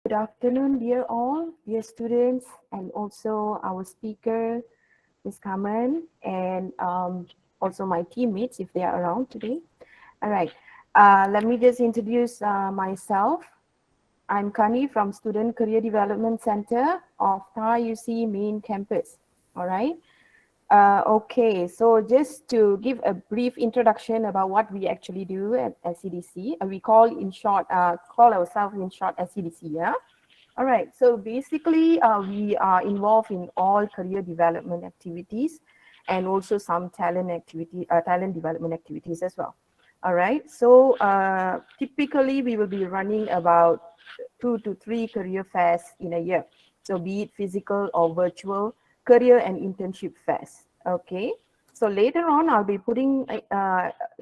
Good afternoon, dear all, dear students, and also our speaker, Ms. Karmen, and also my teammates if they are around today. All right, let me just introduce myself. I'm Kani from Student Career Development Center of Thai UC Main Campus. All right. Okay, so just to give a brief introduction about what we actually do at SCDC, we call ourselves in short SCDC, yeah? All right, so basically we are involved in all career development activities and also some talent development activities as well. All right, so typically we will be running about 2 to 3 career fairs in a year. So be it physical or virtual career and internship fairs. Okay, so later on I'll be putting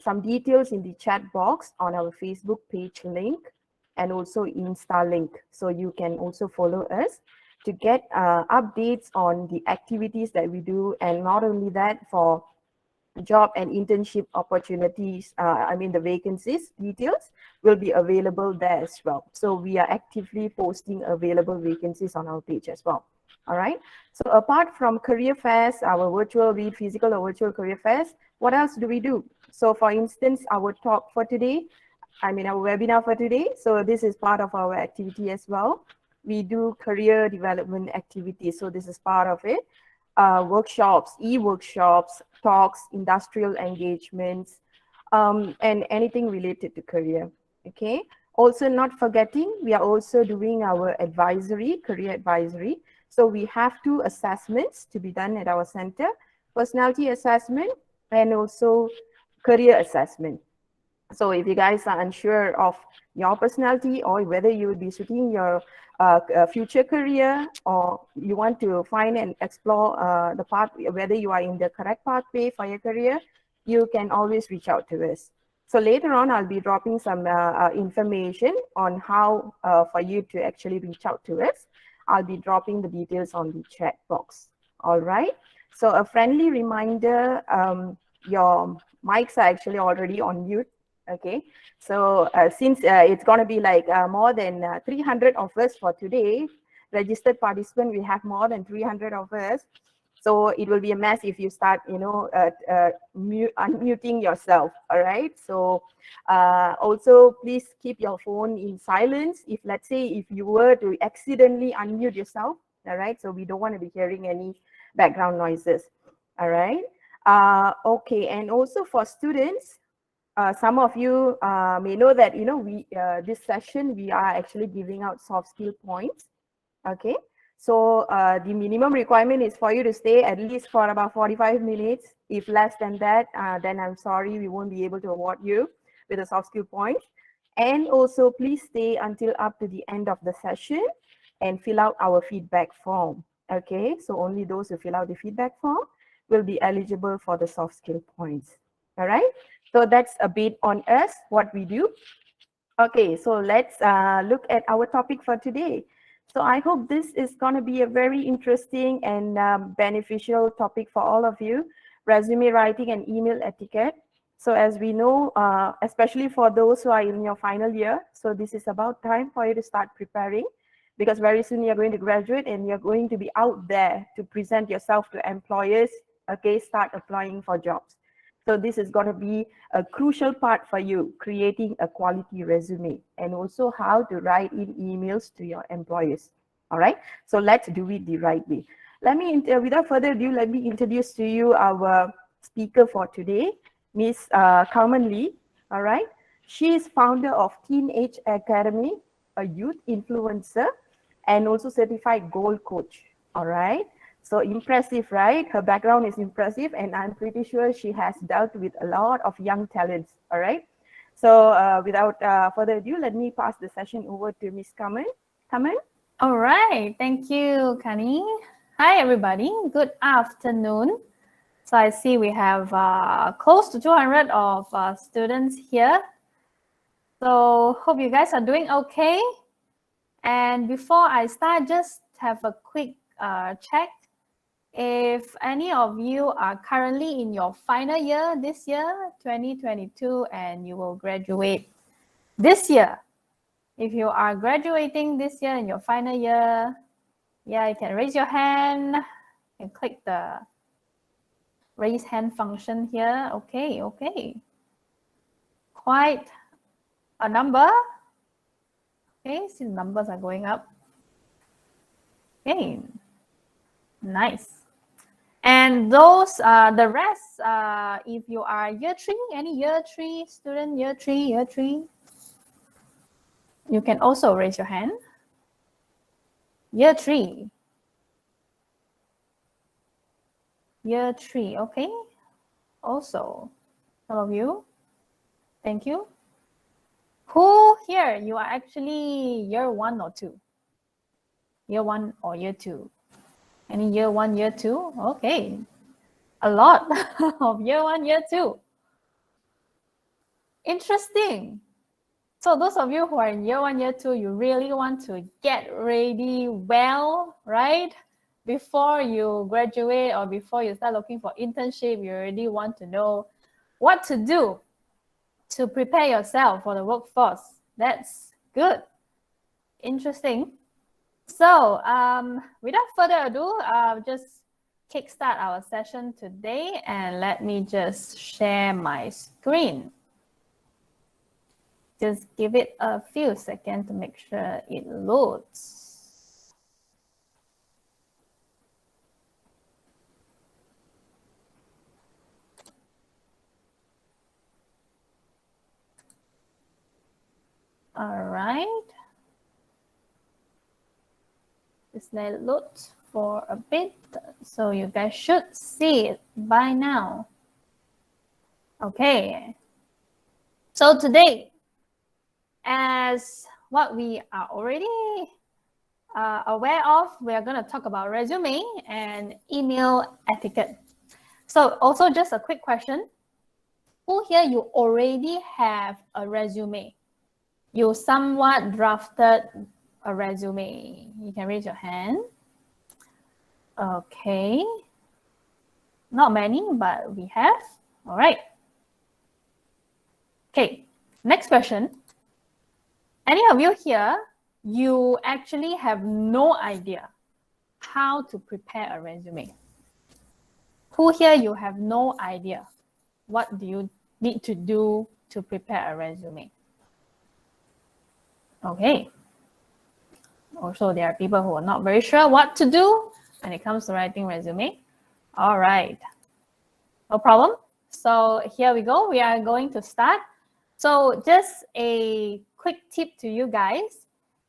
some details in the chat box on our Facebook page link and also Insta link. So you can also follow us to get updates on the activities that we do, and not only that, for job and internship opportunities, the vacancies details will be available there as well. So we are actively posting available vacancies on our page as well. All right. So apart from career fairs, our virtual, be it physical or virtual career fairs, what else do we do? So for instance, our talk for today, our webinar for today. So this is part of our activity as well. We do career development activities. So this is part of it. Workshops, e-workshops, talks, industrial engagements, and anything related to career. Okay. Also, not forgetting, we are also doing our advisory, career advisory. So we have 2 assessments to be done at our center: personality assessment and also career assessment. So if you guys are unsure of your personality or whether you will be suiting your future career, or you want to find and explore the path, whether you are in the correct pathway for your career, you can always reach out to us. So later on, I'll be dropping some information on how for you to actually reach out to us. I'll be dropping the details on the chat box. All right. So a friendly reminder, your mics are actually already on mute. Okay, so since it's going to be like more than 300 of us for today, registered participant, we have more than 300 of us. So it will be a mess if you start, unmuting yourself. All right. So also please keep your phone in silence. If let's say if you were to accidentally unmute yourself, all right. So we don't want to be hearing any background noises. All right. Okay. And also for students, some of you may know that we this session we are actually giving out soft skill points. Okay, so the minimum requirement is for you to stay at least for about 45 minutes. If less than that, then I'm sorry, we won't be able to award you with a soft skill point. And also please stay until up to the end of the session and fill out our feedback form. Okay, so only those who fill out the feedback form will be eligible for the soft skill points. All right, so that's a bit on us, what we do. Okay, so let's look at our topic for today. So I hope this is going to be a very interesting and beneficial topic for all of you: resume writing and email etiquette. So as we know, especially for those who are in your final year, so this is about time for you to start preparing, because very soon you're going to graduate and you're going to be out there to present yourself to employers. Okay, start applying for jobs. So this is going to be a crucial part for you, creating a quality resume, and also how to write in emails to your employers. All right, so let's do it the right way. Without further ado, let me introduce to you our speaker for today, Miss Karmen Lee. All right, she is founder of Teenage Academy, a youth influencer, and also certified goal coach. All right. So impressive, right? Her background is impressive, and I'm pretty sure she has dealt with a lot of young talents. All right. So without further ado, let me pass the session over to Miss Karmen. Karmen? All right. Thank you, Kani. Hi, everybody. Good afternoon. So I see we have close to 200 of students here. So hope you guys are doing okay. And before I start, just have a quick check. If any of you are currently in your final year this year, 2022, and you will graduate this year, If you are graduating this year in your final year, yeah, you can raise your hand and click the raise hand function here. Okay, okay. Quite a number. Okay, see the numbers are going up. Okay, nice. And those, the rest, if you are year 3, any year 3 student, year 3, you can also raise your hand. Year 3. Year 3, okay. Also, some of you, thank you. Who here, you are actually year 1 or 2? Year 1 or year 2? Any year 1, year 2? Okay, a lot of year 1, year 2. Interesting. So those of you who are in year 1, year 2, you really want to get ready well, right? Before you graduate or before you start looking for internship, you already want to know what to do to prepare yourself for the workforce. That's good. Interesting. So without further ado, I'll just kickstart our session today, and let me just share my screen. Just give it a few seconds to make sure it loads. All right. Just let it load for a bit. So you guys should see it by now. Okay. So today, as what we are already aware of, we are going to talk about resume and email etiquette. So also just a quick question. Who here you already have a resume? You somewhat drafted a resume. You can raise your hand. Okay. Not many, but we have. All right. Okay. Next question. Any of you here, you actually have no idea how to prepare a resume? Who here you have no idea what do you need to do to prepare a resume? Okay. Also, there are people who are not very sure what to do when it comes to writing resume. All right. No problem. So here we go. We are going to start. So just a quick tip to you guys.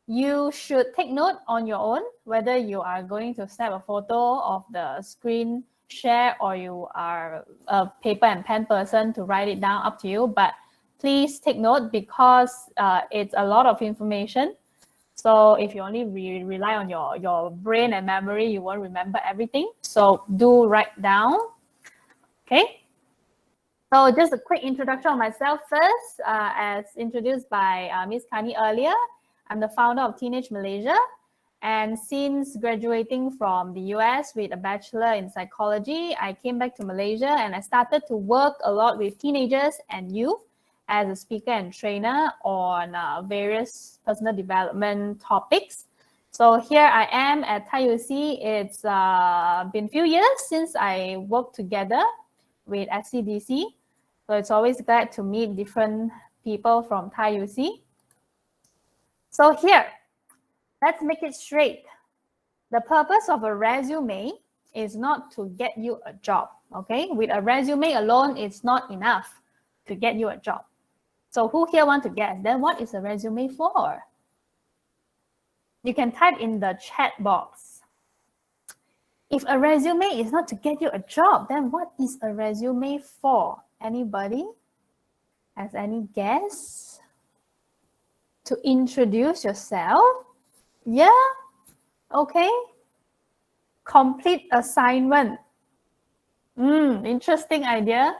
You should take note on your own whether you are going to snap a photo of the screen share or you are a paper and pen person to write it down, up to you. But please take note because it's a lot of information. So if you only rely on your brain and memory, you won't remember everything. So do write down. Okay. So just a quick introduction of myself first. As introduced by Miss Kani earlier, I'm the founder of Teenage Malaysia. And since graduating from the US with a bachelor in psychology, I came back to Malaysia and I started to work a lot with teenagers and youth as a speaker and trainer on various personal development topics. So here I am at TAIUC. It's been a few years since I worked together with SCDC. So it's always glad to meet different people from TAIUC. So here, let's make it straight. The purpose of a resume is not to get you a job, okay? With a resume alone, it's not enough to get you a job. So who here want to guess? Then what is a resume for? You can type in the chat box. If a resume is not to get you a job, then what is a resume for? Anybody has any guess? To introduce yourself? Yeah? Okay. Complete assignment. Interesting idea.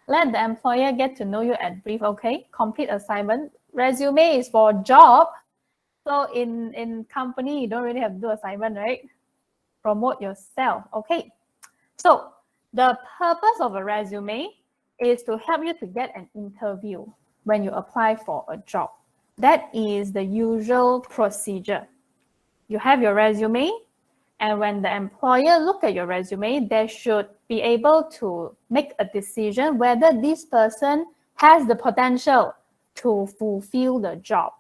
Let the employer get to know you at brief, okay? Complete assignment. Resume is for job. So in company, you don't really have to do assignment, right? Promote yourself, okay? So the purpose of a resume is to help you to get an interview when you apply for a job. That is the usual procedure. You have your resume, and when the employer look at your resume, they should be able to make a decision whether this person has the potential to fulfill the job.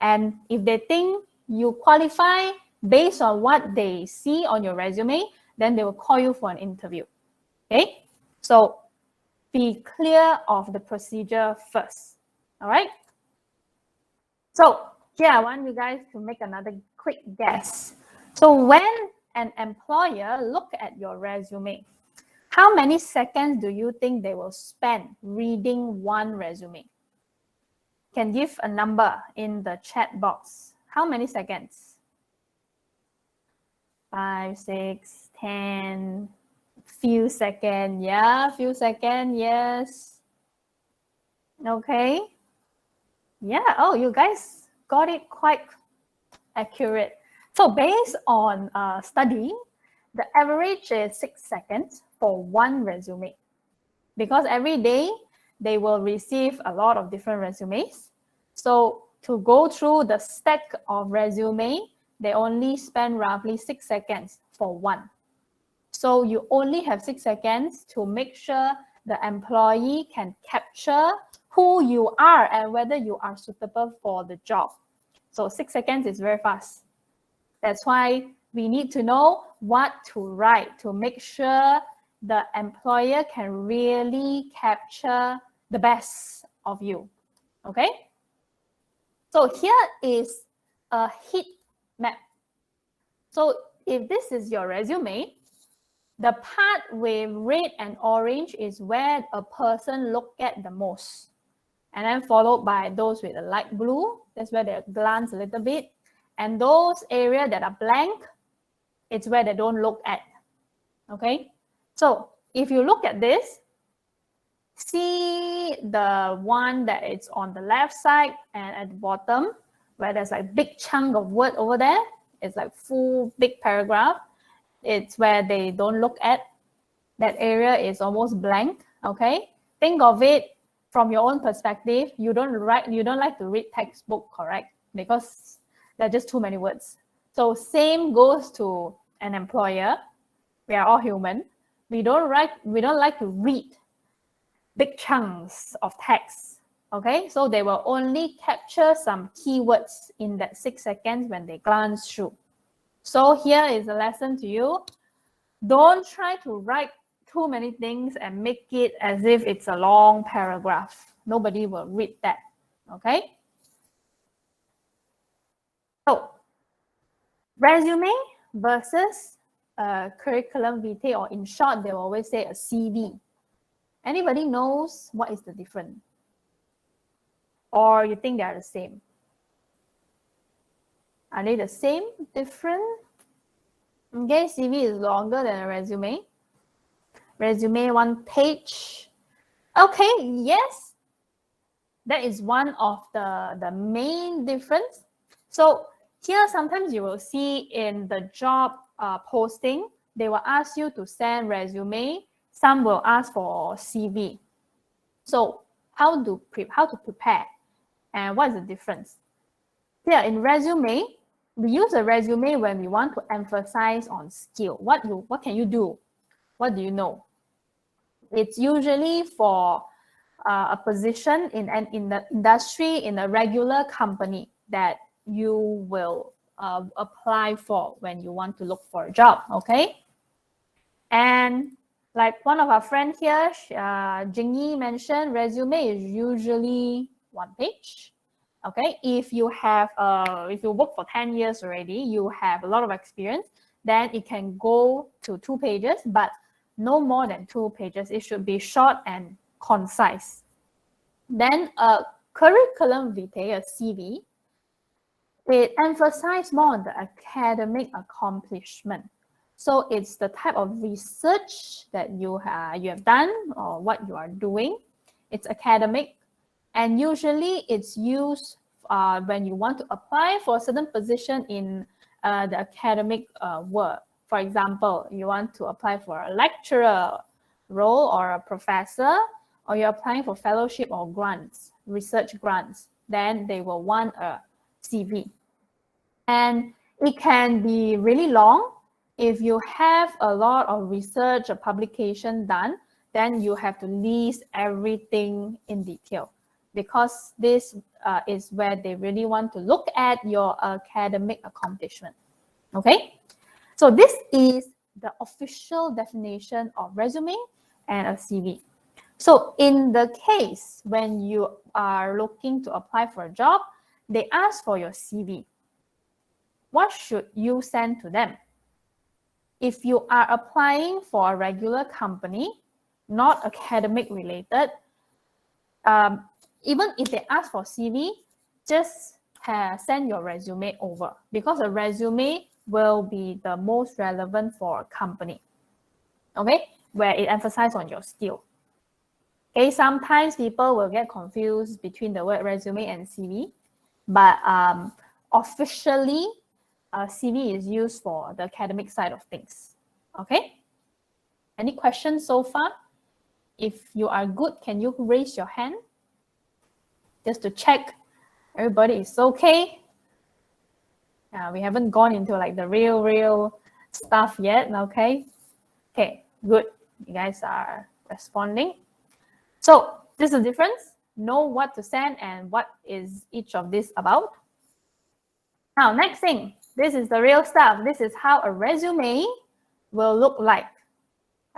And if they think you qualify based on what they see on your resume, then they will call you for an interview. Okay? So be clear of the procedure first. All right? So here I want you guys to make another quick guess. So when an employer look at your resume, how many seconds do you think they will spend reading one resume? Can give a number in the chat box. How many seconds? 5, 6, 10, few seconds. Yeah, few seconds. Yes. Okay. Yeah. Oh, you guys got it quite accurate. So based on study, the average is 6 seconds for one resume. Because every day they will receive a lot of different resumes. So to go through the stack of resume, they only spend roughly 6 seconds for one. So you only have 6 seconds to make sure the employee can capture who you are and whether you are suitable for the job. So 6 seconds is very fast. That's why we need to know what to write to make sure the employer can really capture the best of you. Okay? So here is a heat map. So if this is your resume, the part with red and orange is where a person look at the most. And then followed by those with a light blue, that's where they glance a little bit. And those areas that are blank, it's where they don't look at. Okay? So if you look at this, see the one that is on the left side and at the bottom, where there's like big chunk of word over there. It's like full big paragraph. It's where they don't look at. That area is almost blank. Okay? Think of it from your own perspective. You don't like to read textbook, correct? Because there are just too many words. So same goes to an employer. We are all human. We don't like to read big chunks of text. Okay, so they will only capture some keywords in that 6 seconds when they glance through. So here is a lesson to you. Don't try to write too many things and make it as if it's a long paragraph. Nobody will read that. Okay. So resume versus curriculum vitae, or in short, they will always say a CV. Anybody knows what is the difference? Or you think they are the same? Are they the same, different? Okay, CV is longer than a resume. Resume 1 page. Okay, yes. That is one of the main difference. So here, sometimes you will see in the job posting, they will ask you to send resume. Some will ask for CV. So how to prepare and what is the difference? Here in resume, we use a resume when we want to emphasize on skill. What can you do? What do you know? It's usually for a position in the industry, in a regular company that you will apply for when you want to look for a job, okay? And like one of our friends here, Jingyi mentioned, resume is usually 1 page. Okay, if you work for 10 years already, you have a lot of experience, then it can go to 2 pages, but no more than 2 pages. It should be short and concise. Then a curriculum vitae, a CV, it emphasizes more on the academic accomplishment. So it's the type of research that you have done or what you are doing. It's academic, and usually it's used when you want to apply for a certain position in the academic world. For example, you want to apply for a lecturer role or a professor, or you're applying for fellowship or grants, research grants. then they will want a CV. And it can be really long. If you have a lot of research or publication done, then you have to list everything in detail, because this is where they really want to look at your academic accomplishment. Okay, so this is the official definition of resume and a CV. So in the case when you are looking to apply for a job, they ask for your CV. What should you send to them? If you are applying for a regular company, not academic related, even if they ask for CV, just send your resume over, because a resume will be the most relevant for a company, okay, where it emphasizes on your skill. Okay, sometimes people will get confused between the word resume and CV, but officially, CV is used for the academic side of things. Okay? Any questions so far? If you are good, can you raise your hand? Just to check everybody is okay. We haven't gone into like the real stuff yet, okay? Okay, good. You guys are responding. So this is the difference. Know what to send and what is each of this about. Now, next thing, this is the real stuff. This is how a resume will look like.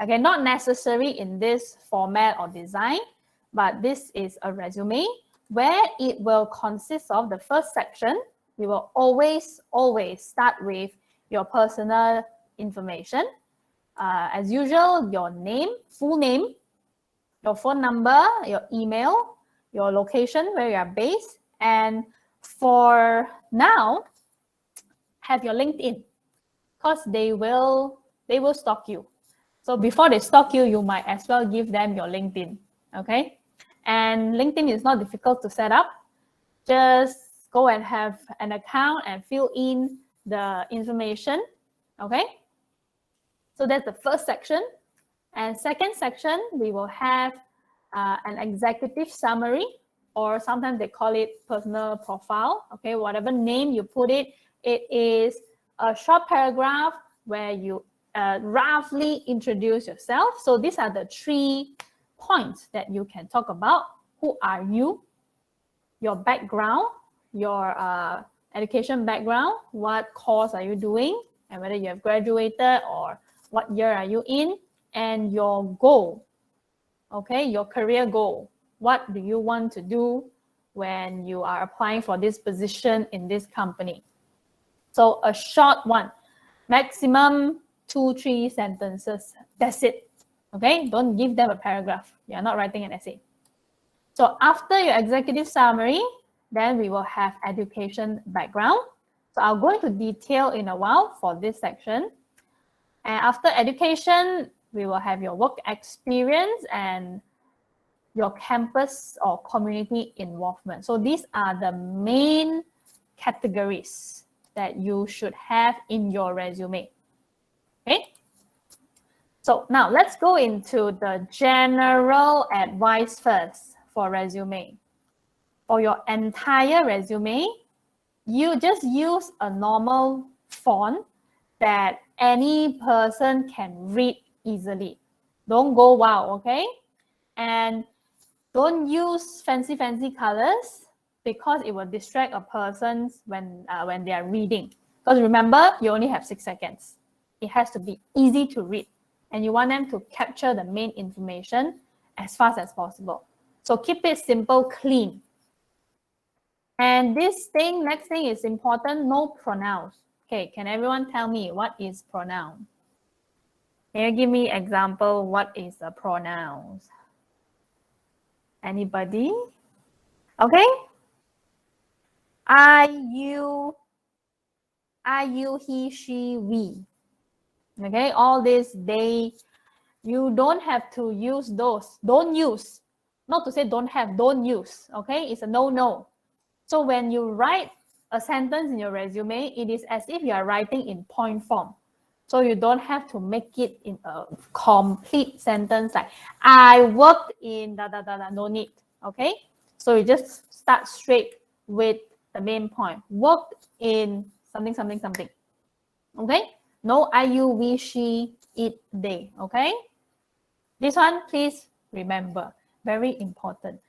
Okay, not necessary in this format or design, but this is a resume where it will consist of the first section. You will always start with your personal information. As usual, your name, full name, your phone number, your email, your location where you are based, and for now, have your LinkedIn, because they will stalk you. So before they stalk you, you might as well give them your LinkedIn, okay? And LinkedIn is not difficult to set up. Just go and have an account and fill in the information, okay? So that's the first section. And second section, we will have an executive summary, or sometimes they call it personal profile, okay? Whatever name you put it, it is a short paragraph where you roughly introduce yourself. So these are the 3 points that you can talk about. Who are you? Your background, your education background, what course are you doing, and whether you have graduated or what year are you in, and your goal, okay, your career goal. What do you want to do when you are applying for this position in this company? So a short one, maximum 2-3 sentences. That's it. Okay, don't give them a paragraph. You're not writing an essay. So after your executive summary, then we will have education background. So I'll go into detail in a while for this section. And after education, we will have your work experience and your campus or community involvement. So these are the main categories that you should have in your resume. Okay. So now let's go into the general advice first for resume. For your entire resume, you just use a normal font that any person can read easily. Don't go wild, okay? And don't use fancy colors, because it will distract a person when they are reading. Because remember, you only have 6 seconds. It has to be easy to read, and you want them to capture the main information as fast as possible. So keep it simple, clean. And this thing, next thing is important, no pronouns. Okay, can everyone tell me what is pronoun? Can you give me example, what is a pronoun? Anybody? Okay. I, you, he, she, we. Okay, all this, they, you don't have to use those. Don't use. Not to say don't have, don't use. Okay, it's a no. So when you write a sentence in your resume, it is as if you are writing in point form. So you don't have to make it in a complete sentence like, I worked in da. No need. Okay, so you just start straight with the main point. Work in something, something, something. Okay? No I, you, we, she, it, they. Okay? This one, please remember. Very important.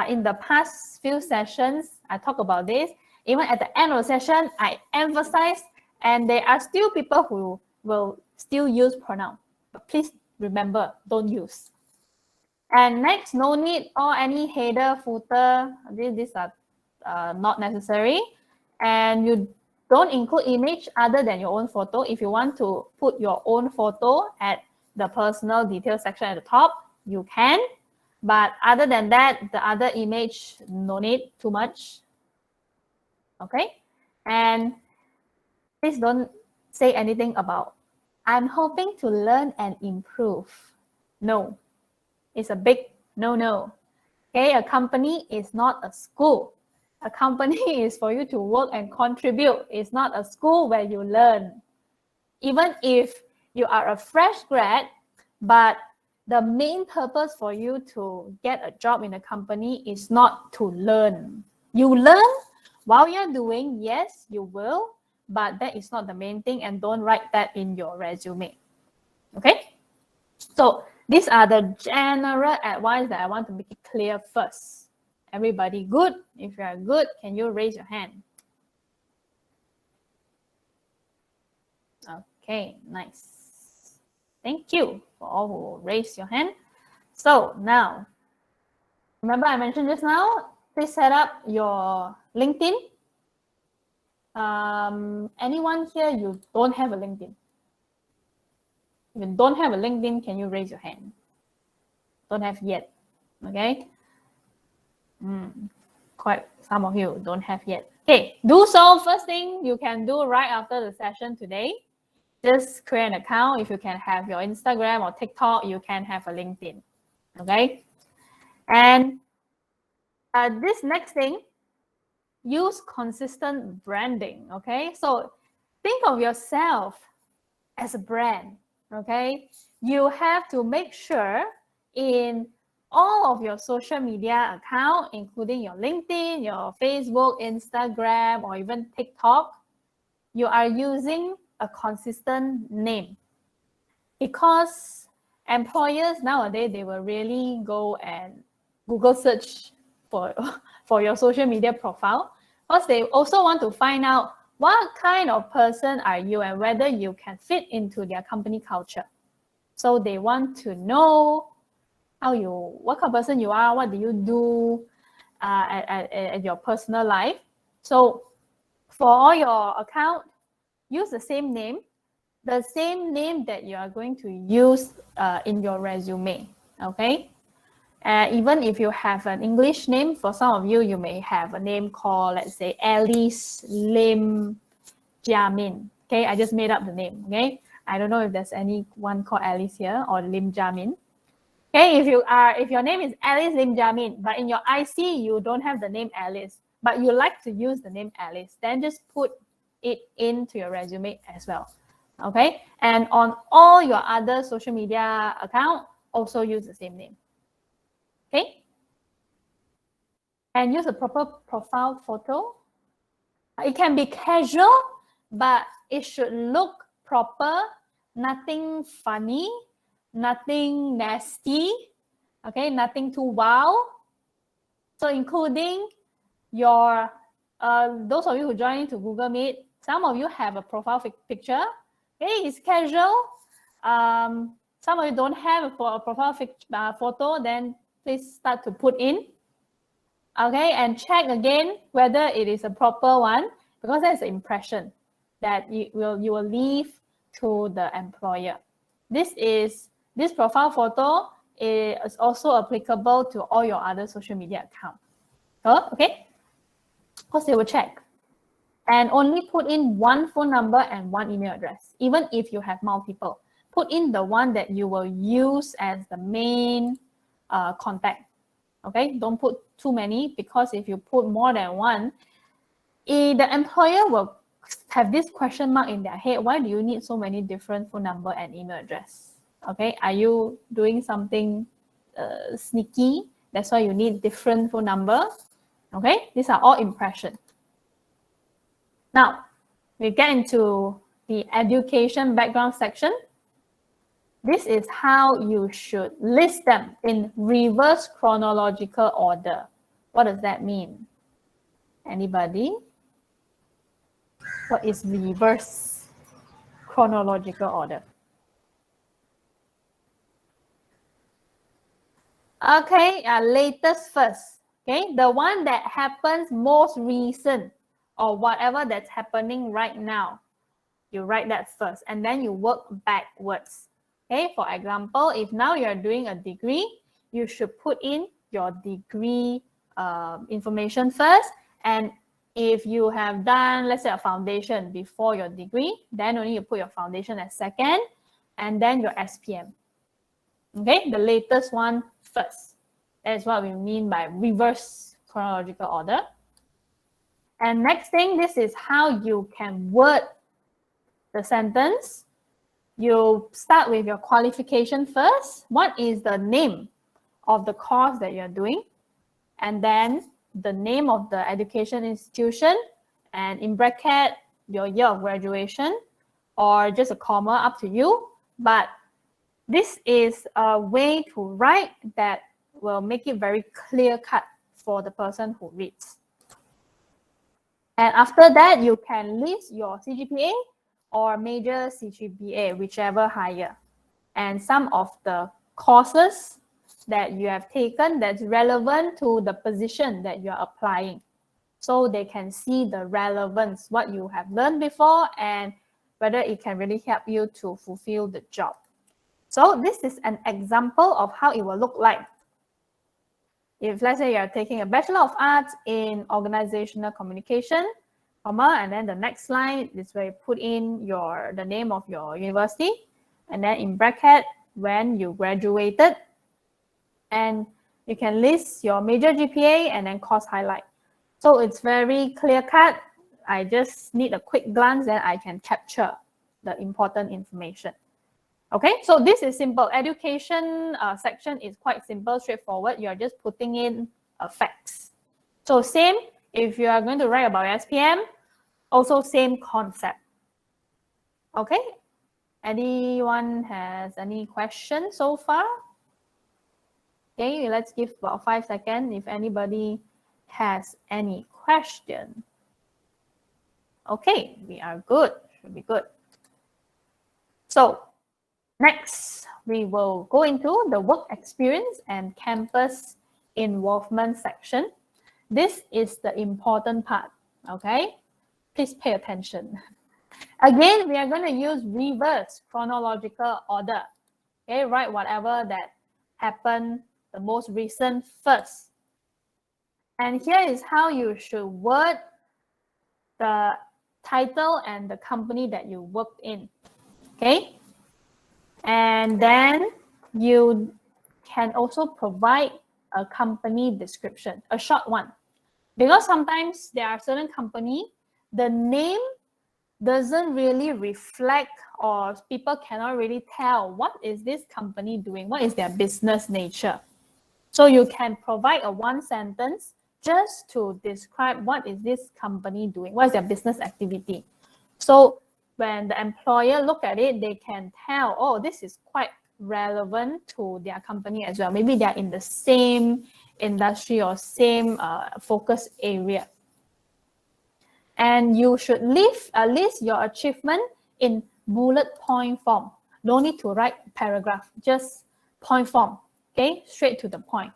In the past few sessions, I talk about this. Even at the end of the session, I emphasize, and there are still people who will still use pronoun. But please remember, don't use. And next, no need or any header, footer. These are not necessary. And you don't include image other than your own photo. If you want to put your own photo at the personal details section at the top, you can. But other than that, the other image, no need too much. Okay? And please don't say anything about, I'm hoping to learn and improve. No. It's a big no-no. Okay? A company is not a school. A company is for you to work and contribute. It's not a school where you learn. Even if you are a fresh grad, but the main purpose for you to get a job in a company is not to learn. You learn while you're doing, yes, you will, but that is not the main thing, and don't write that in your resume. Okay? So these are the general advice that I want to make it clear first. Everybody good? If you are good, can you raise your hand? Okay, nice. Thank you for all who raised your hand. So now, remember I mentioned just now, please set up your LinkedIn. Anyone here, you don't have a LinkedIn? If you don't have a LinkedIn, can you raise your hand? Don't have yet, okay? Quite some of you don't have yet. Okay, do so. First thing you can do right after the session today, just create an account. If you can have your Instagram or TikTok, you can have a LinkedIn, okay? And this next thing, use consistent branding, okay? So think of yourself as a brand, okay? You have to make sure in all of your social media account, including your LinkedIn, your Facebook, Instagram, or even TikTok, you are using a consistent name. Because employers nowadays, they will really go and Google search for your social media profile, because they also want to find out what kind of person are you and whether you can fit into their company culture. So they want to know what kind of person you are, what do you do at your personal life. So for all your account, use the same name that you are going to use in your resume, okay? Even if you have an English name, for some of you, you may have a name called, let's say, Alice Lim Jamin. Okay, I just made up the name, okay? I don't know if there's anyone called Alice here or Lim Jamin. Okay, if your name is Alice Lim Jamin, but in your IC, you don't have the name Alice, but you like to use the name Alice, then just put it into your resume as well. Okay, and on all your other social media account, also use the same name. Okay, and use a proper profile photo. It can be casual, but it should look proper, nothing funny, nothing nasty, okay, nothing too wow. So including your, those of you who join into Google Meet, some of you have a profile picture. Okay, it's casual. Some of you don't have a profile photo, then please start to put in. Okay, and check again whether it is a proper one, because that's the impression that you will leave to the employer. This profile photo is also applicable to all your other social media accounts. Okay, because they will check. And only put in one phone number and one email address. Even if you have multiple, put in the one that you will use as the main contact. Okay, don't put too many, because if you put more than one, the employer will have this question mark in their head. Why do you need so many different phone number and email address? Okay, are you doing something sneaky? That's why you need different phone number. Okay, these are all impression. Now, we get into the education background section. This is how you should list them in reverse chronological order. What does that mean? Anybody? What is reverse chronological order? Okay, latest first. Okay, the one that happens most recent or whatever that's happening right now. You write that first and then you work backwards. Okay, for example, if now you're doing a degree, you should put in your degree information first. And if you have done, let's say, a foundation before your degree, then only you put your foundation as second and then your SPM. Okay, the latest one first. That is what we mean by reverse chronological order. And next thing, this is how you can word the sentence. You start with your qualification first. What is the name of the course that you're doing? And then the name of the education institution, and in bracket, your year of graduation, or just a comma, up to you. But this is a way to write that will make it very clear cut for the person who reads. And after that, you can list your CGPA or major CGPA, whichever higher, and some of the courses that you have taken that's relevant to the position that you're applying. So they can see the relevance, what you have learned before, and whether it can really help you to fulfill the job. So this is an example of how it will look like. If let's say you're taking a Bachelor of Arts in Organizational Communication, comma, and then the next line is where you put in the name of your university, and then in bracket, when you graduated, and you can list your major GPA and then course highlight. So it's very clear cut. I just need a quick glance, then I can capture the important information. Okay, so this is simple. Education section is quite simple, straightforward. You're just putting in facts. So same, if you are going to write about SPM, also same concept. Okay, anyone has any questions so far? Okay, let's give about 5 seconds if anybody has any question. Okay, we are good, should be good. So next, we will go into the work experience and campus involvement section. This is the important part, okay? Please pay attention. Again, we are going to use reverse chronological order. Okay, write whatever that happened, the most recent first. And here is how you should word the title and the company that you worked in, okay? And then you can also provide a company description, a short one. Because sometimes there are certain companies, the name doesn't really reflect, or people cannot really tell what is this company doing, what is their business nature. So you can provide a one sentence just to describe what is this company doing, what is their business activity. So when the employer look at it, they can tell, oh, this is quite relevant to their company as well. Maybe they're in the same industry or same focus area. And you should list your achievement in bullet point form. No need to write paragraph, just point form, okay? Straight to the point.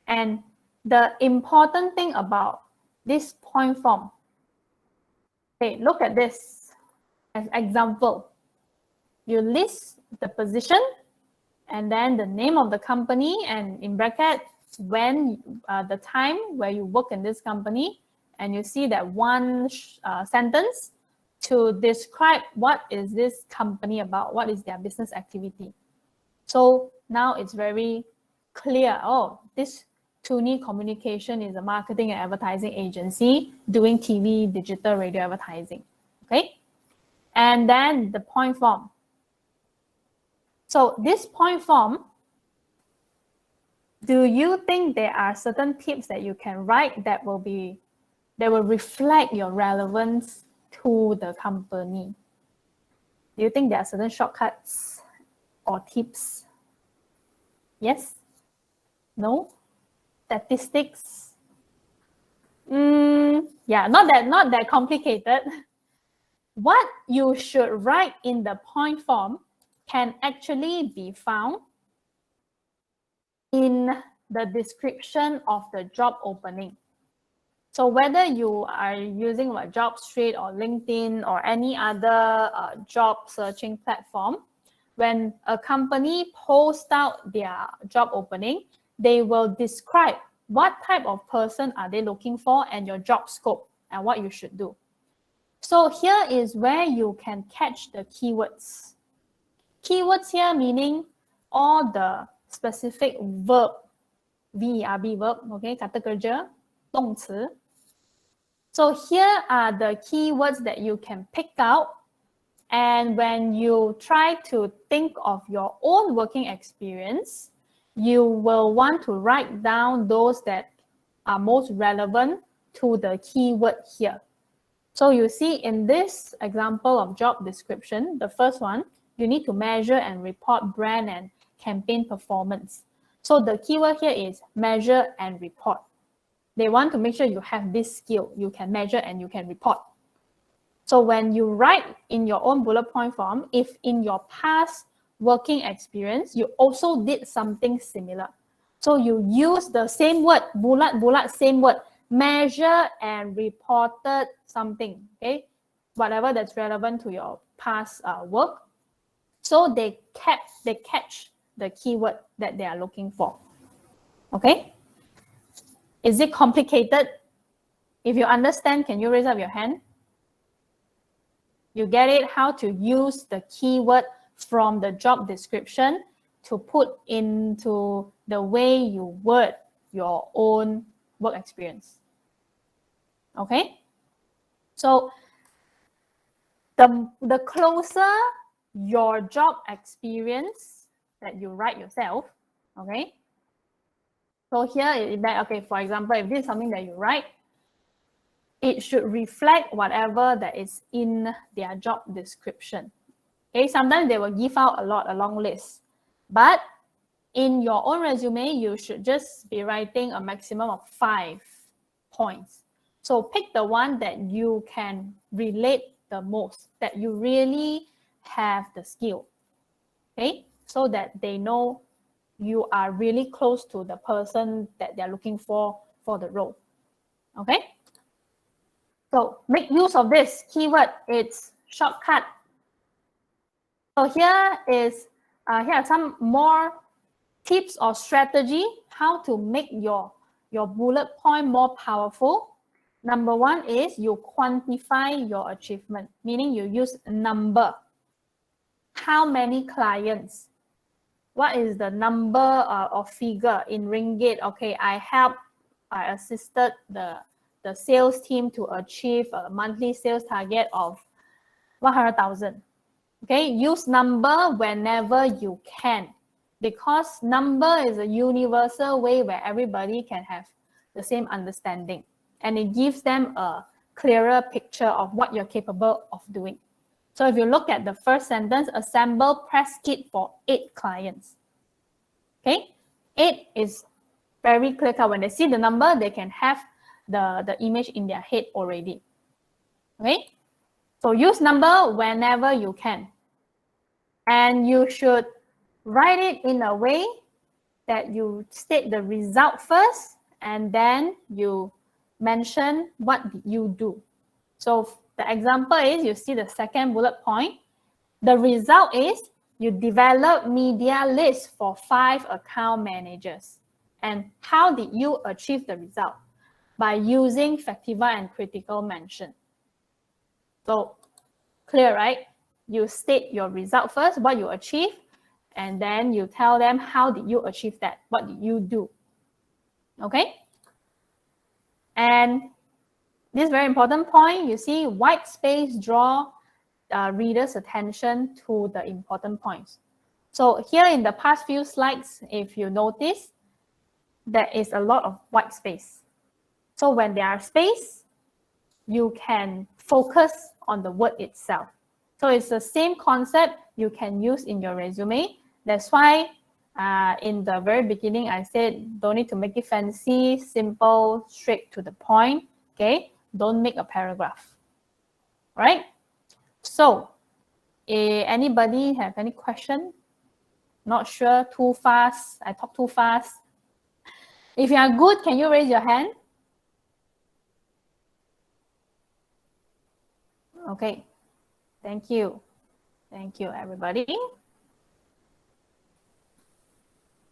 And the important thing about this point form, okay, look at this as example. You list the position and then the name of the company, and in bracket, when the time where you work in this company, and you see that one sentence to describe what is this company about, what is their business activity. So now it's very clear, oh, this Tuni Communication is a marketing and advertising agency doing TV, digital, radio advertising, okay? And then the point form. So this point form, do you think there are certain tips that you can write that will reflect your relevance to the company? Do you think there are certain shortcuts or tips? Yes? No? Statistics? Yeah, not that complicated. What you should write in the point form can actually be found in the description of the job opening. So whether you are using like JobStreet or LinkedIn or any other job searching platform, when a company posts out their job opening, they will describe what type of person are they looking for and your job scope and what you should do. So here is where you can catch the keywords. Keywords here meaning all the specific verb, verb, okay, kata kerja, 动词. So here are the keywords that you can pick out. And when you try to think of your own working experience, you will want to write down those that are most relevant to the keyword here. So you see in this example of job description, the first one, you need to measure and report brand and campaign performance. So the keyword here is measure and report. They want to make sure you have this skill. You can measure and you can report. So when you write in your own bullet point form, if in your past working experience, you also did something similar. So you use the same word, bulat, same word, measure and reported something, okay? Whatever that's relevant to your past work. So they catch the keyword that they are looking for, okay? Is it complicated? If you understand, can you raise up your hand? You get it, how to use the keyword from the job description to put into the way you word your own work experience. Okay? So the closer your job experience that you write yourself, okay? So here, okay, for example, if this is something that you write, it should reflect whatever that is in their job description. Okay, sometimes they will give out a long list. But in your own resume, you should just be writing a maximum of 5 points. So pick the one that you can relate the most, that you really have the skill. Okay, so that they know you are really close to the person that they're looking for the role. Okay? So make use of this keyword. It's shortcut. So here are some more tips or strategy how to make your bullet point more powerful. Number one is you quantify your achievement, meaning you use a number. How many clients? What is the number or figure in ringgit? Okay, I assisted the sales team to achieve a monthly sales target of 100,000. Okay, use number whenever you can, because number is a universal way where everybody can have the same understanding, and it gives them a clearer picture of what you're capable of doing. So if you look at the first sentence, assemble press kit for 8 clients. Okay, 8 is very clear cut. When they see the number, they can have the image in their head already. Okay, so use number whenever you can. And you should write it in a way that you state the result first, and then you mention what you do. So the example is, you see the second bullet point. The result is you develop media lists for 5 account managers. And how did you achieve the result? By using Factiva and critical mention. So clear, right? You state your result first, what you achieve, and then you tell them how did you achieve that? What did you do? Okay? And this very important point, you see white space draw reader's attention to the important points. So here in the past few slides, if you notice, there is a lot of white space. So when there are space, you can focus on the word itself. So it's the same concept you can use in your resume. That's why in the very beginning, I said, don't need to make it fancy, simple, straight to the point, okay? Don't make a paragraph, right? So anybody have any question? Not sure, too fast, I talk too fast. If you are good, can you raise your hand? Okay, thank you. Thank you, everybody.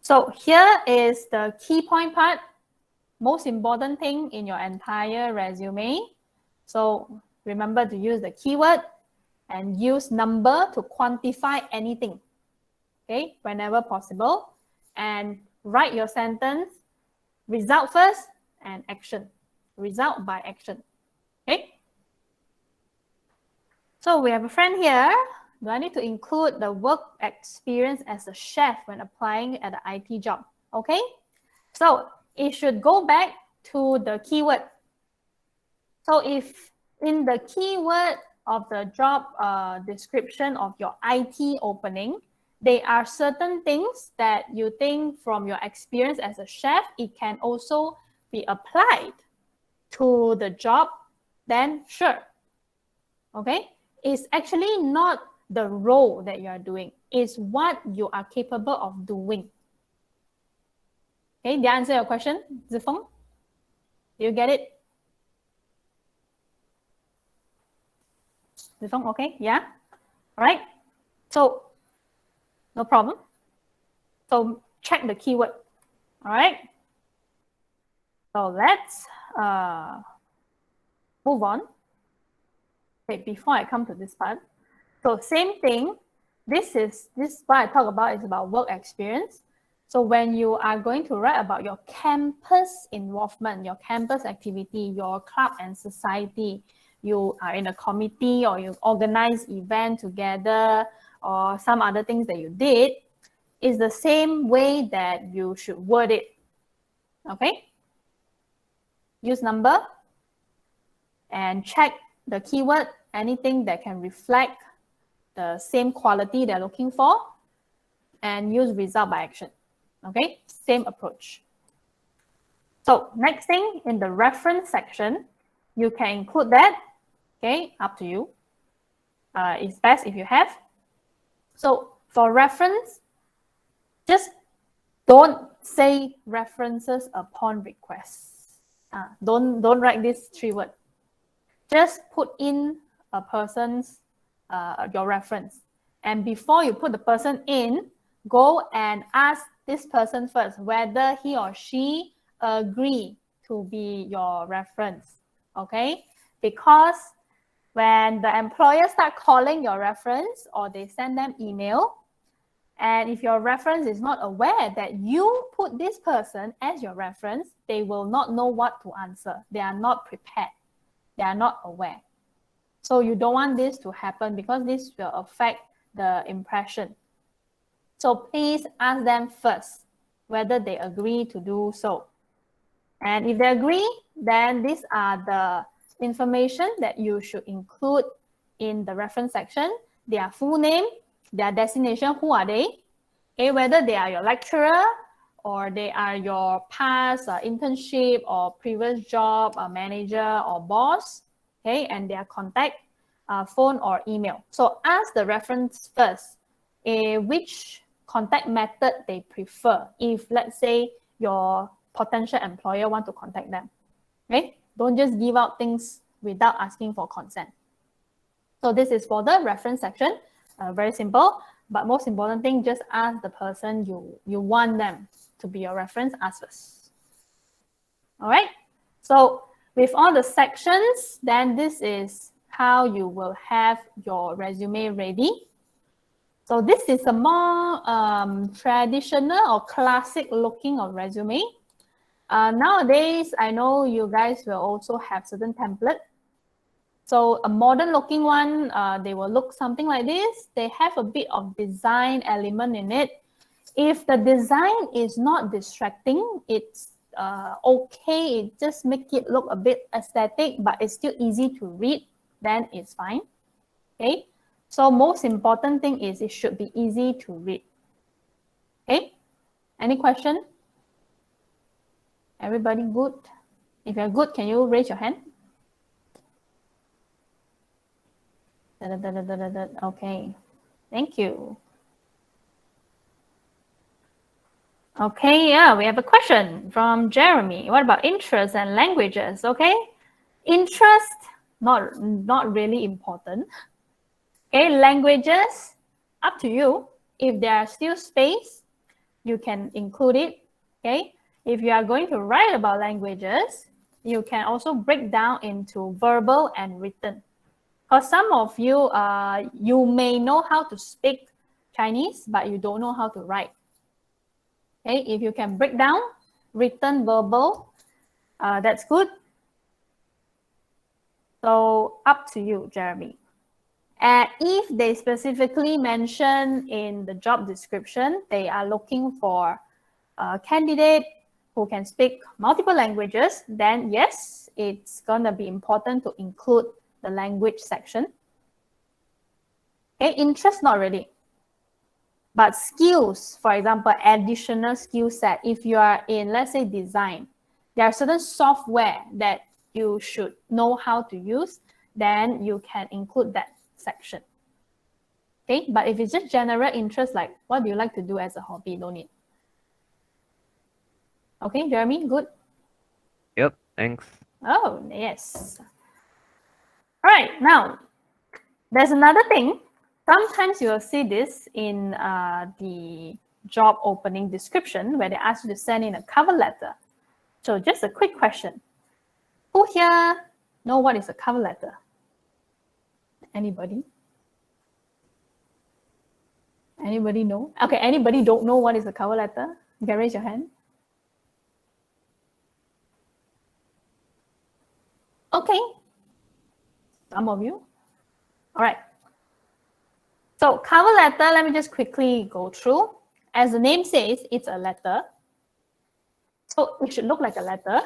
So here is the key point part, most important thing in your entire resume. So remember to use the keyword and use number to quantify anything, okay, whenever possible. And write your sentence, result first and action, result by action, okay? So we have a friend here. Do I need to include the work experience as a chef when applying at an IT job? Okay, so it should go back to the keyword. So if in the keyword of the job description of your IT opening, there are certain things that you think from your experience as a chef, it can also be applied to the job, then sure. Okay, it's actually not the role that you are doing, it's what you are capable of doing. Okay, did I answer your question, Zifeng? Do you get it? Zifeng, okay, yeah, all right. So no problem. So check the keyword, all right. So let's move on. Okay, before I come to this part, so same thing. This what I talk about is about work experience. So when you are going to write about your campus involvement, your campus activity, your club and society, you are in a committee or you organize event together or some other things that you did, is the same way that you should word it. Okay? Use number and check the keyword, anything that can reflect the same quality they're looking for, and use result by action. Okay, same approach. So next thing, in the reference section, you can include that. Okay, up to you. It's best if you have. So for reference, just don't say references upon request. Don't write this 3 words. Just put in a person's your reference, and before you put the person in, go and ask this person first whether he or she agree to be your reference. Okay, because when the employer start calling your reference or they send them email, and if your reference is not aware that you put this person as your reference, they will not know what to answer. They are not prepared. They are not aware. So you don't want this to happen because this will affect the impression. So please ask them first whether they agree to do so. And if they agree, then these are the information that you should include in the reference section. Their full name, their destination, who are they? Okay, whether they are your lecturer or they are your past internship or previous job manager or boss, okay, and their contact phone or email. So ask the reference first, which contact method they prefer if, let's say, your potential employer want to contact them. Okay, don't just give out things without asking for consent. So this is for the reference section. Very simple, but most important thing, just ask the person you want them to be your reference, ask first. All right, so with all the sections, then this is how you will have your resume ready. So this is a more traditional or classic looking of resume. Nowadays, I know you guys will also have certain template. So a modern looking one, they will look something like this. They have a bit of design element in it. If the design is not distracting, it's okay. It just make it look a bit aesthetic, but it's still easy to read, then it's fine. Okay. So most important thing is it should be easy to read. Okay. Any question? Everybody good? If you're good, can you raise your hand? Okay. Thank you. Okay, yeah, we have a question from Jeremy. What about interest and languages? Okay, interest, not really important. Okay, languages, up to you. If there are still space, you can include it. Okay, if you are going to write about languages, you can also break down into verbal and written. Because some of you, you may know how to speak Chinese, but you don't know how to write. Okay, if you can break down written, verbal, that's good. So up to you, Jeremy. And if they specifically mention in the job description, they are looking for a candidate who can speak multiple languages, then yes, it's gonna be important to include the language section. Okay, interest, not really. But skills, for example, additional skill set, if you are in, let's say, design, there are certain software that you should know how to use, then you can include that section. Okay, but if it's just general interest, like what do you like to do as a hobby, no need. Okay, Jeremy, good? Yep, thanks. Oh, yes. All right, now, there's another thing. Sometimes you will see this in the job opening description where they ask you to send in a cover letter. So just a quick question. Who here know what is a cover letter? Anybody? Anybody know? Okay, anybody don't know what is a cover letter? You can raise your hand. Okay. Some of you. All right. So cover letter, let me just quickly go through. As the name says, it's a letter. So it should look like a letter.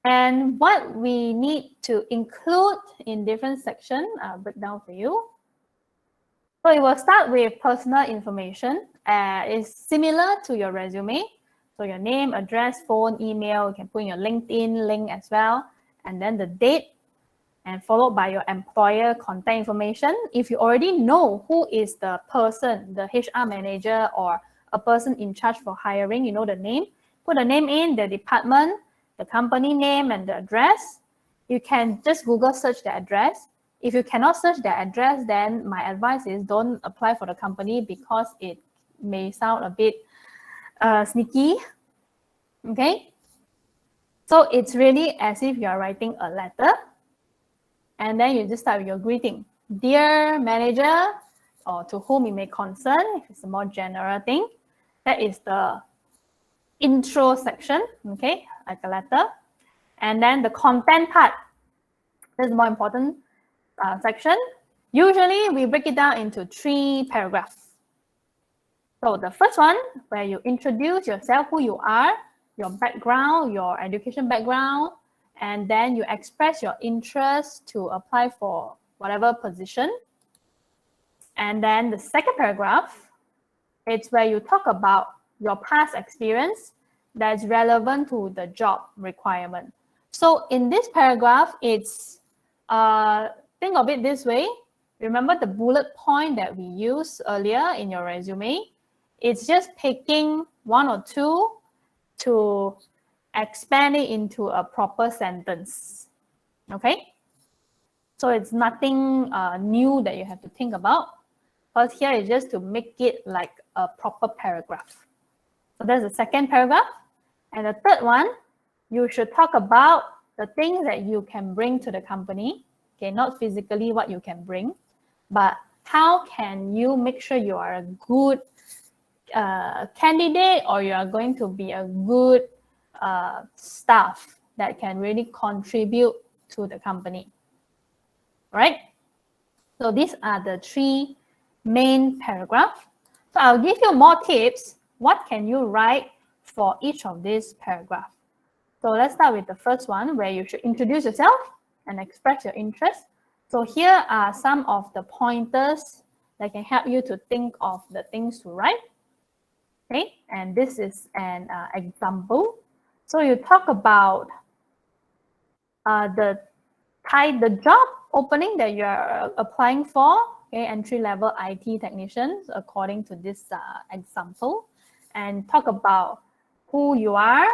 And what we need to include in different sections, I'll break down for you. So it will start with personal information. It's similar to your resume. So your name, address, phone, email, you can put in your LinkedIn link as well. And then the date, and followed by your employer contact information. If you already know who is the person, the HR manager or a person in charge for hiring, you know the name, put the name in, the department, the company name and the address. You can just Google search the address. If you cannot search the address, then my advice is don't apply for the company because it may sound a bit sneaky. Okay? So it's really as if you're writing a letter. And then you just start with your greeting. Dear manager, or to whom it may concern, if it's a more general thing. That is the intro section, okay, like a letter. And then the content part, this is the more important section. Usually we break it down into 3 paragraphs. So the first one, where you introduce yourself, who you are, your background, your education background, and then you express your interest to apply for whatever position. And then the second paragraph, it's where you talk about your past experience that's relevant to the job requirement. So in this paragraph, it's, think of it this way. Remember the bullet point that we used earlier in your resume? It's just picking 1 or 2 to expand it into a proper sentence. Okay? So it's nothing new that you have to think about. But here is just to make it like a proper paragraph. So that's the second paragraph. And the third one, you should talk about the things that you can bring to the company. Okay, not physically what you can bring, but how can you make sure you are a good candidate or you are going to be a good staff that can really contribute to the company. Right? So these are the 3 main paragraphs. So I'll give you more tips. What can you write for each of these paragraphs? So let's start with the first one, where you should introduce yourself and express your interest. So here are some of the pointers that can help you to think of the things to write. Okay, and this is an example. So you talk about the job opening that you are applying for. Okay, entry-level IT technicians, according to this example, and talk about who you are,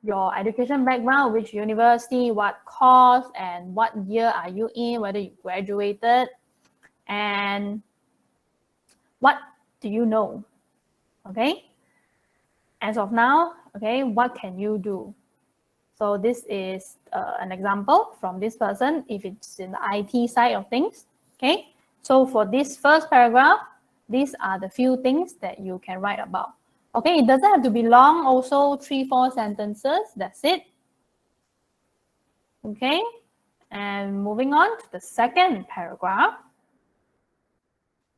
your education background, which university, what course, and what year are you in, whether you graduated, and what do you know. Okay, as of now, okay, what can you do? So this is an example from this person if it's in the IT side of things. Okay, so for this first paragraph, these are the few things that you can write about. Okay, it doesn't have to be long, also 3-4 sentences, that's it. Okay, and moving on to the second paragraph,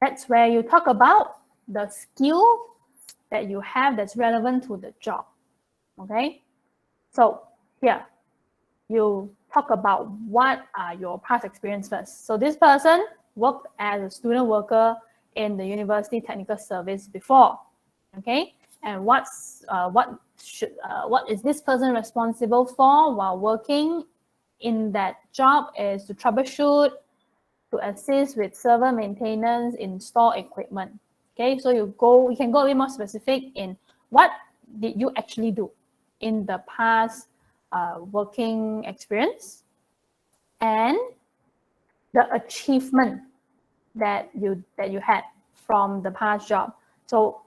that's where you talk about the skill that you have that's relevant to the job. Okay, so here you talk about what are your past experience first. So this person worked as a student worker in the university technical service before. Okay, and what is this person responsible for while working in that job is to troubleshoot, to assist with server maintenance, install equipment. Okay, so you can go a bit more specific in what did you actually do in the past working experience and the achievement that you had from the past job. So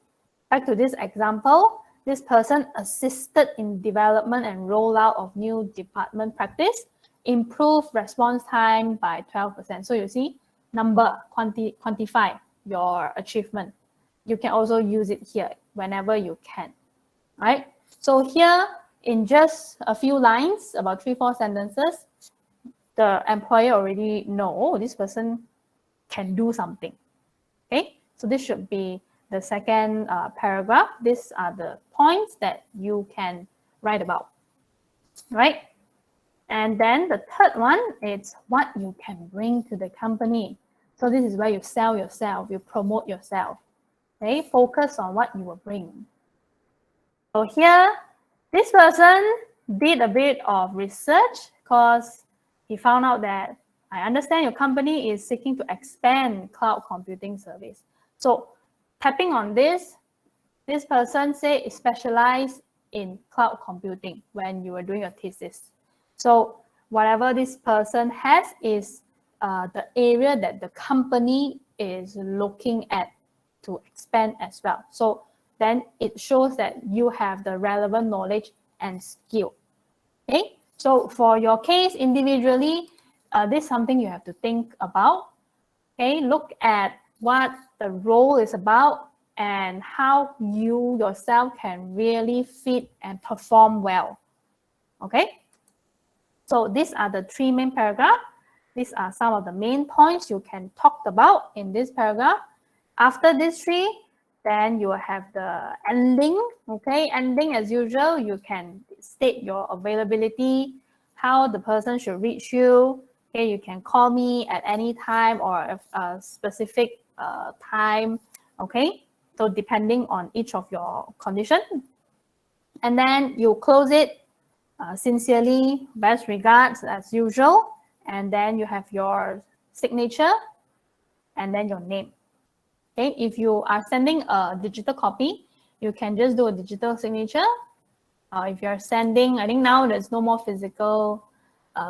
back to this example, this person assisted in development and rollout of new department practice, improved response time by 12%. So you see, number, quantify your achievement. You can also use it here whenever you can, right? So here, in just a few lines, about 3-4 sentences, the employer already know, oh, this person can do something. Okay, so this should be the second paragraph. These are the points that you can write about, right? And then the third one is what you can bring to the company. So this is where you sell yourself, you promote yourself. Okay, focus on what you will bring. So here, this person did a bit of research because he found out that I understand your company is seeking to expand cloud computing service. So tapping on this person say is specialized in cloud computing when you were doing your thesis. So whatever this person has is the area that the company is looking at to expand as well. So then it shows that you have the relevant knowledge and skill. Okay, so for your case individually, this is something you have to think about. Okay, look at what the role is about and how you yourself can really fit and perform well. Okay, so these are the 3 main paragraphs. These are some of the main points you can talk about in this paragraph. After these 3, then you will have the ending. Okay, ending as usual, you can state your availability, how the person should reach you. Okay, you can call me at any time or a specific time. Okay, so depending on each of your condition. And then you close it sincerely, best regards as usual. And then you have your signature and then your name. Okay, if you are sending a digital copy, you can just do a digital signature. If you're sending, I think now there's no more physical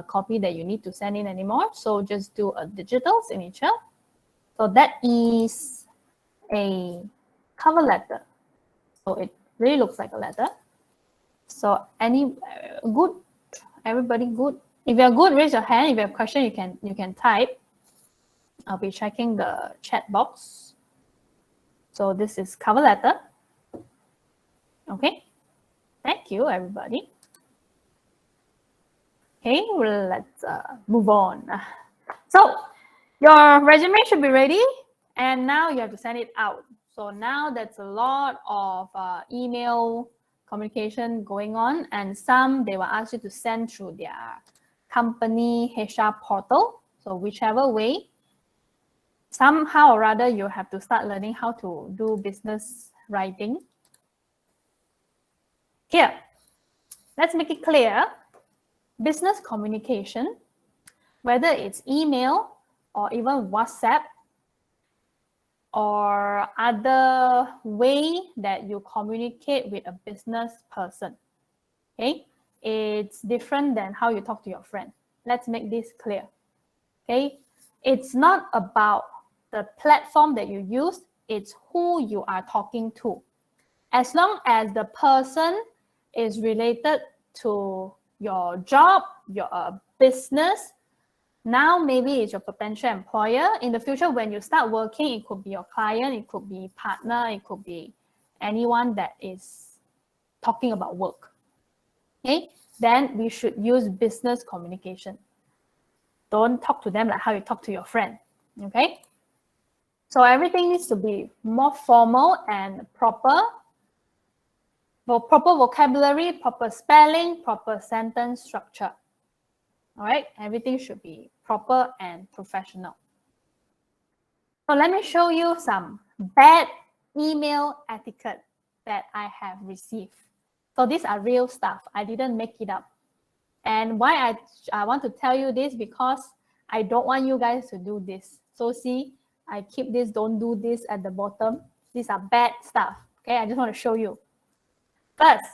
copy that you need to send in anymore. So just do a digital signature. So that is a cover letter. So it really looks like a letter. So good? Everybody good? If you're good, raise your hand. If you have a question, you can type. I'll be checking the chat box. So this is cover letter. Okay. Thank you, everybody. Okay, well, let's move on. So your resume should be ready, and now you have to send it out. So now there's a lot of email communication going on, and some they will ask you to send through their company HR portal. So whichever way, somehow or other, you have to start learning how to do business writing. Here, let's make it clear. Business communication, whether it's email or even WhatsApp or other way that you communicate with a business person, okay, it's different than how you talk to your friend. Let's make this clear, okay? It's not about the platform that you use, it's who you are talking to. As long as the person is related to your job, your business, now maybe it's your potential employer. In the future, when you start working, it could be your client, it could be partner, it could be anyone that is talking about work. Okay, then we should use business communication. Don't talk to them like how you talk to your friend. Okay, so everything needs to be more formal and proper. Proper vocabulary, proper spelling, proper sentence structure. All right, everything should be proper and professional. So let me show you some bad email etiquette that I have received. So these are real stuff. I didn't make it up. And why I want to tell you this, because I don't want you guys to do this. So see, I keep this don't do this at the bottom. These are bad stuff. Okay, I just want to show you. First,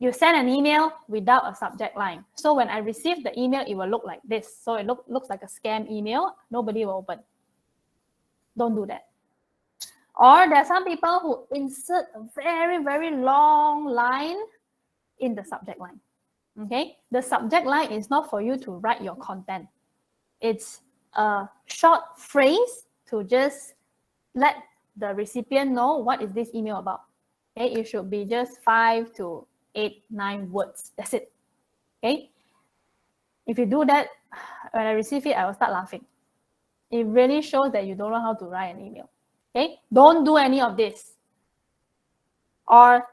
you send an email without a subject line. So when I receive the email, it will look like this. So it looks like a scam email. Nobody will open. Don't do that. Or there are some people who insert a very, very long line in the subject line. Okay, the subject line is not for you to write your content. It's a short phrase to just let the recipient know what is this email about. Okay, it should be just 5 to 8, 9 words. That's it. Okay. If you do that, when I receive it, I will start laughing. It really shows that you don't know how to write an email. Okay. Don't do any of this. Or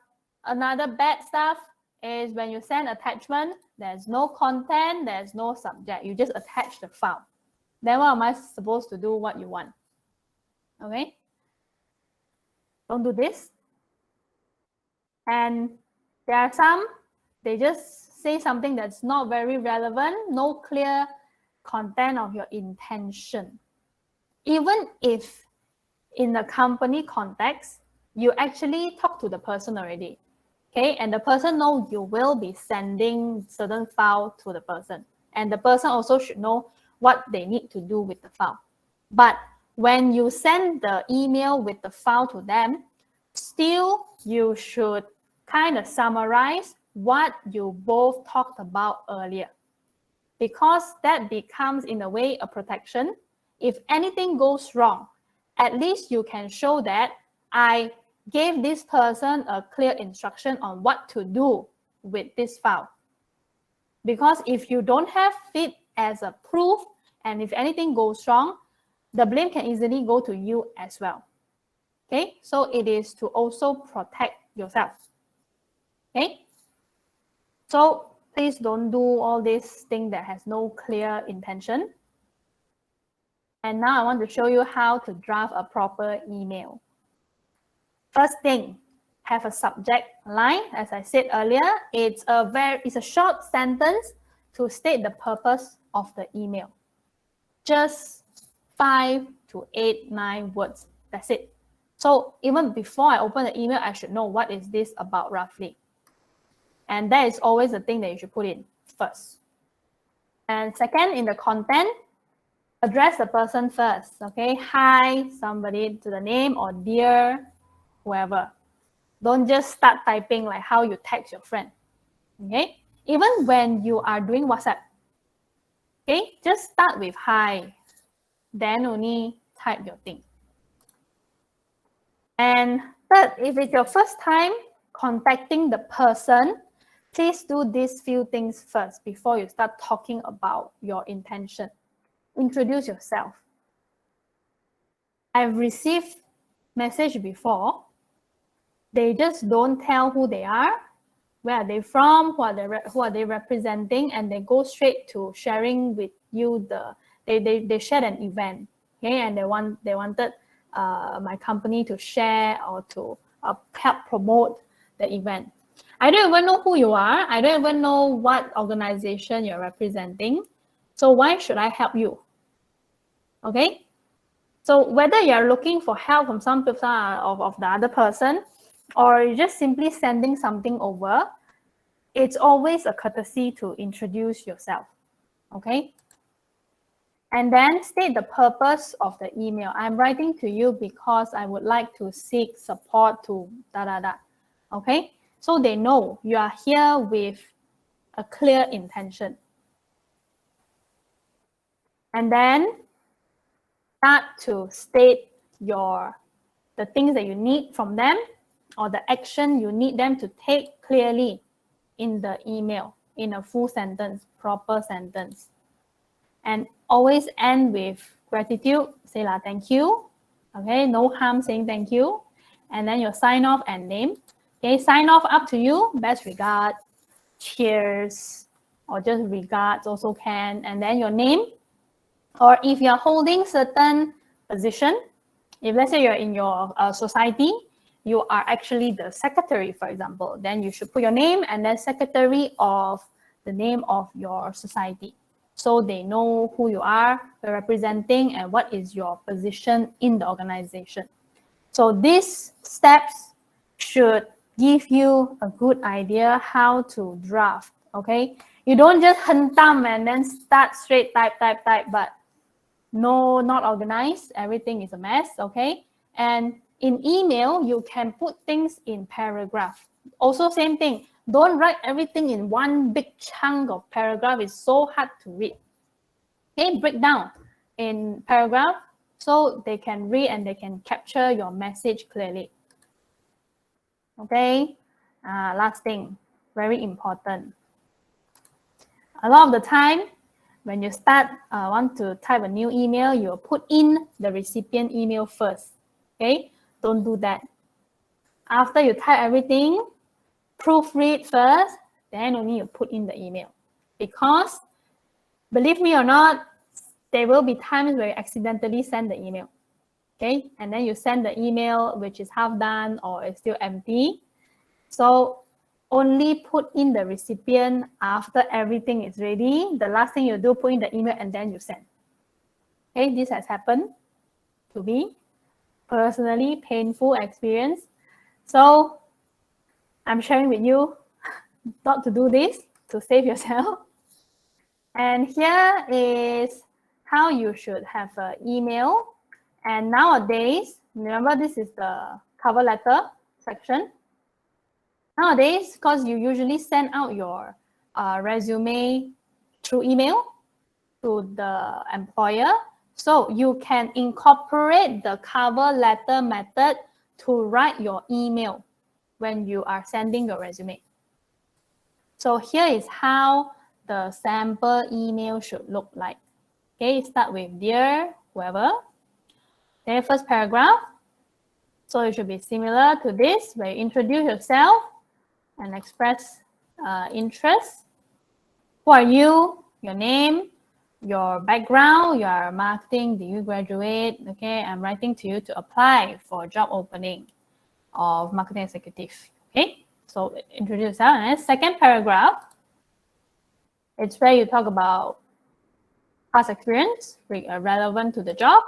another bad stuff is when you send attachment, there's no content, there's no subject. You just attach the file. Then what am I supposed to do what you want? Okay. Don't do this. And there are some, they just say something that's not very relevant, no clear content of your intention. Even if in the company context, you actually talk to the person already, okay? And the person knows you will be sending certain file to the person. And the person also should know what they need to do with the file. But when you send the email with the file to them, still you should kind of summarize what you both talked about earlier, because that becomes in a way a protection. If anything goes wrong, at least you can show that I gave this person a clear instruction on what to do with this file. Because if you don't have it as a proof, and if anything goes wrong, the blame can easily go to you as well. Okay, so it is to also protect yourself. Okay, so please don't do all this thing that has no clear intention. And now I want to show you how to draft a proper email. First thing, have a subject line. As I said earlier, it's a short sentence to state the purpose of the email. Just 5 to 8, 9 words. That's it. So even before I open the email, I should know what is this about roughly. And that is always the thing that you should put in first. And second, in the content, address the person first. Okay, hi, somebody to the name, or dear, whoever. Don't just start typing like how you text your friend. Okay, even when you are doing WhatsApp. Okay, just start with hi, then only type your thing. And third, if it's your first time contacting the person, please do these few things first before you start talking about your intention. Introduce yourself. I've received message before, they just don't tell who they are, where are they from, who are they representing, and they go straight to sharing with you they shared an event, okay, and they wanted my company to share or to help promote the event. I don't even know who you are. I don't even know what organization you're representing. So why should I help you? Okay. So whether you're looking for help from some people of the other person, or you're just simply sending something over, it's always a courtesy to introduce yourself. Okay. And then state the purpose of the email. I'm writing to you because I would like to seek support to da. Okay. So they know you are here with a clear intention. And then start to state the things that you need from them or the action you need them to take clearly in the email, in a full sentence, proper sentence. And always end with gratitude. Say thank you. Okay, no harm saying thank you. And then your sign off and name. Okay, sign off up to you. Best regard, cheers, or just regards also can. And then your name. Or if you're holding certain position, if let's say you're in your society, you are actually the secretary, for example, then you should put your name and then secretary of the name of your society. So they know who you are representing and what is your position in the organization. So these steps should give you a good idea how to draft, okay? You don't just hentam and then start straight type, but no, not organized. Everything is a mess, okay? And in email, you can put things in paragraph. Also, same thing. Don't write everything in one big chunk of paragraph. It's so hard to read. Okay, break down in paragraph so they can read and they can capture your message clearly. Okay, last thing, very important. A lot of the time, when you want to type a new email, you'll put in the recipient email first. Okay, don't do that. After you type everything, proofread first, then only you put in the email. Because, believe me or not, there will be times where you accidentally send the email. Okay, and then you send the email which is half done or it's still empty. So only put in the recipient after everything is ready. The last thing you do, put in the email and then you send. Okay, this has happened to me personally, painful experience. So I'm sharing with you not to do this, to save yourself. And here is how you should have an email. And nowadays, remember this is the cover letter section. Nowadays, because you usually send out your resume through email to the employer, so you can incorporate the cover letter method to write your email when you are sending your resume. So here is how the sample email should look like. Okay, start with dear whoever. Okay, first paragraph. So it should be similar to this, where you introduce yourself and express interest. Who are you? Your name, your background, your marketing, did you graduate? Okay, I'm writing to you to apply for a job opening of marketing executive. Okay, so introduce yourself. And then second paragraph, it's where you talk about past experience relevant to the job.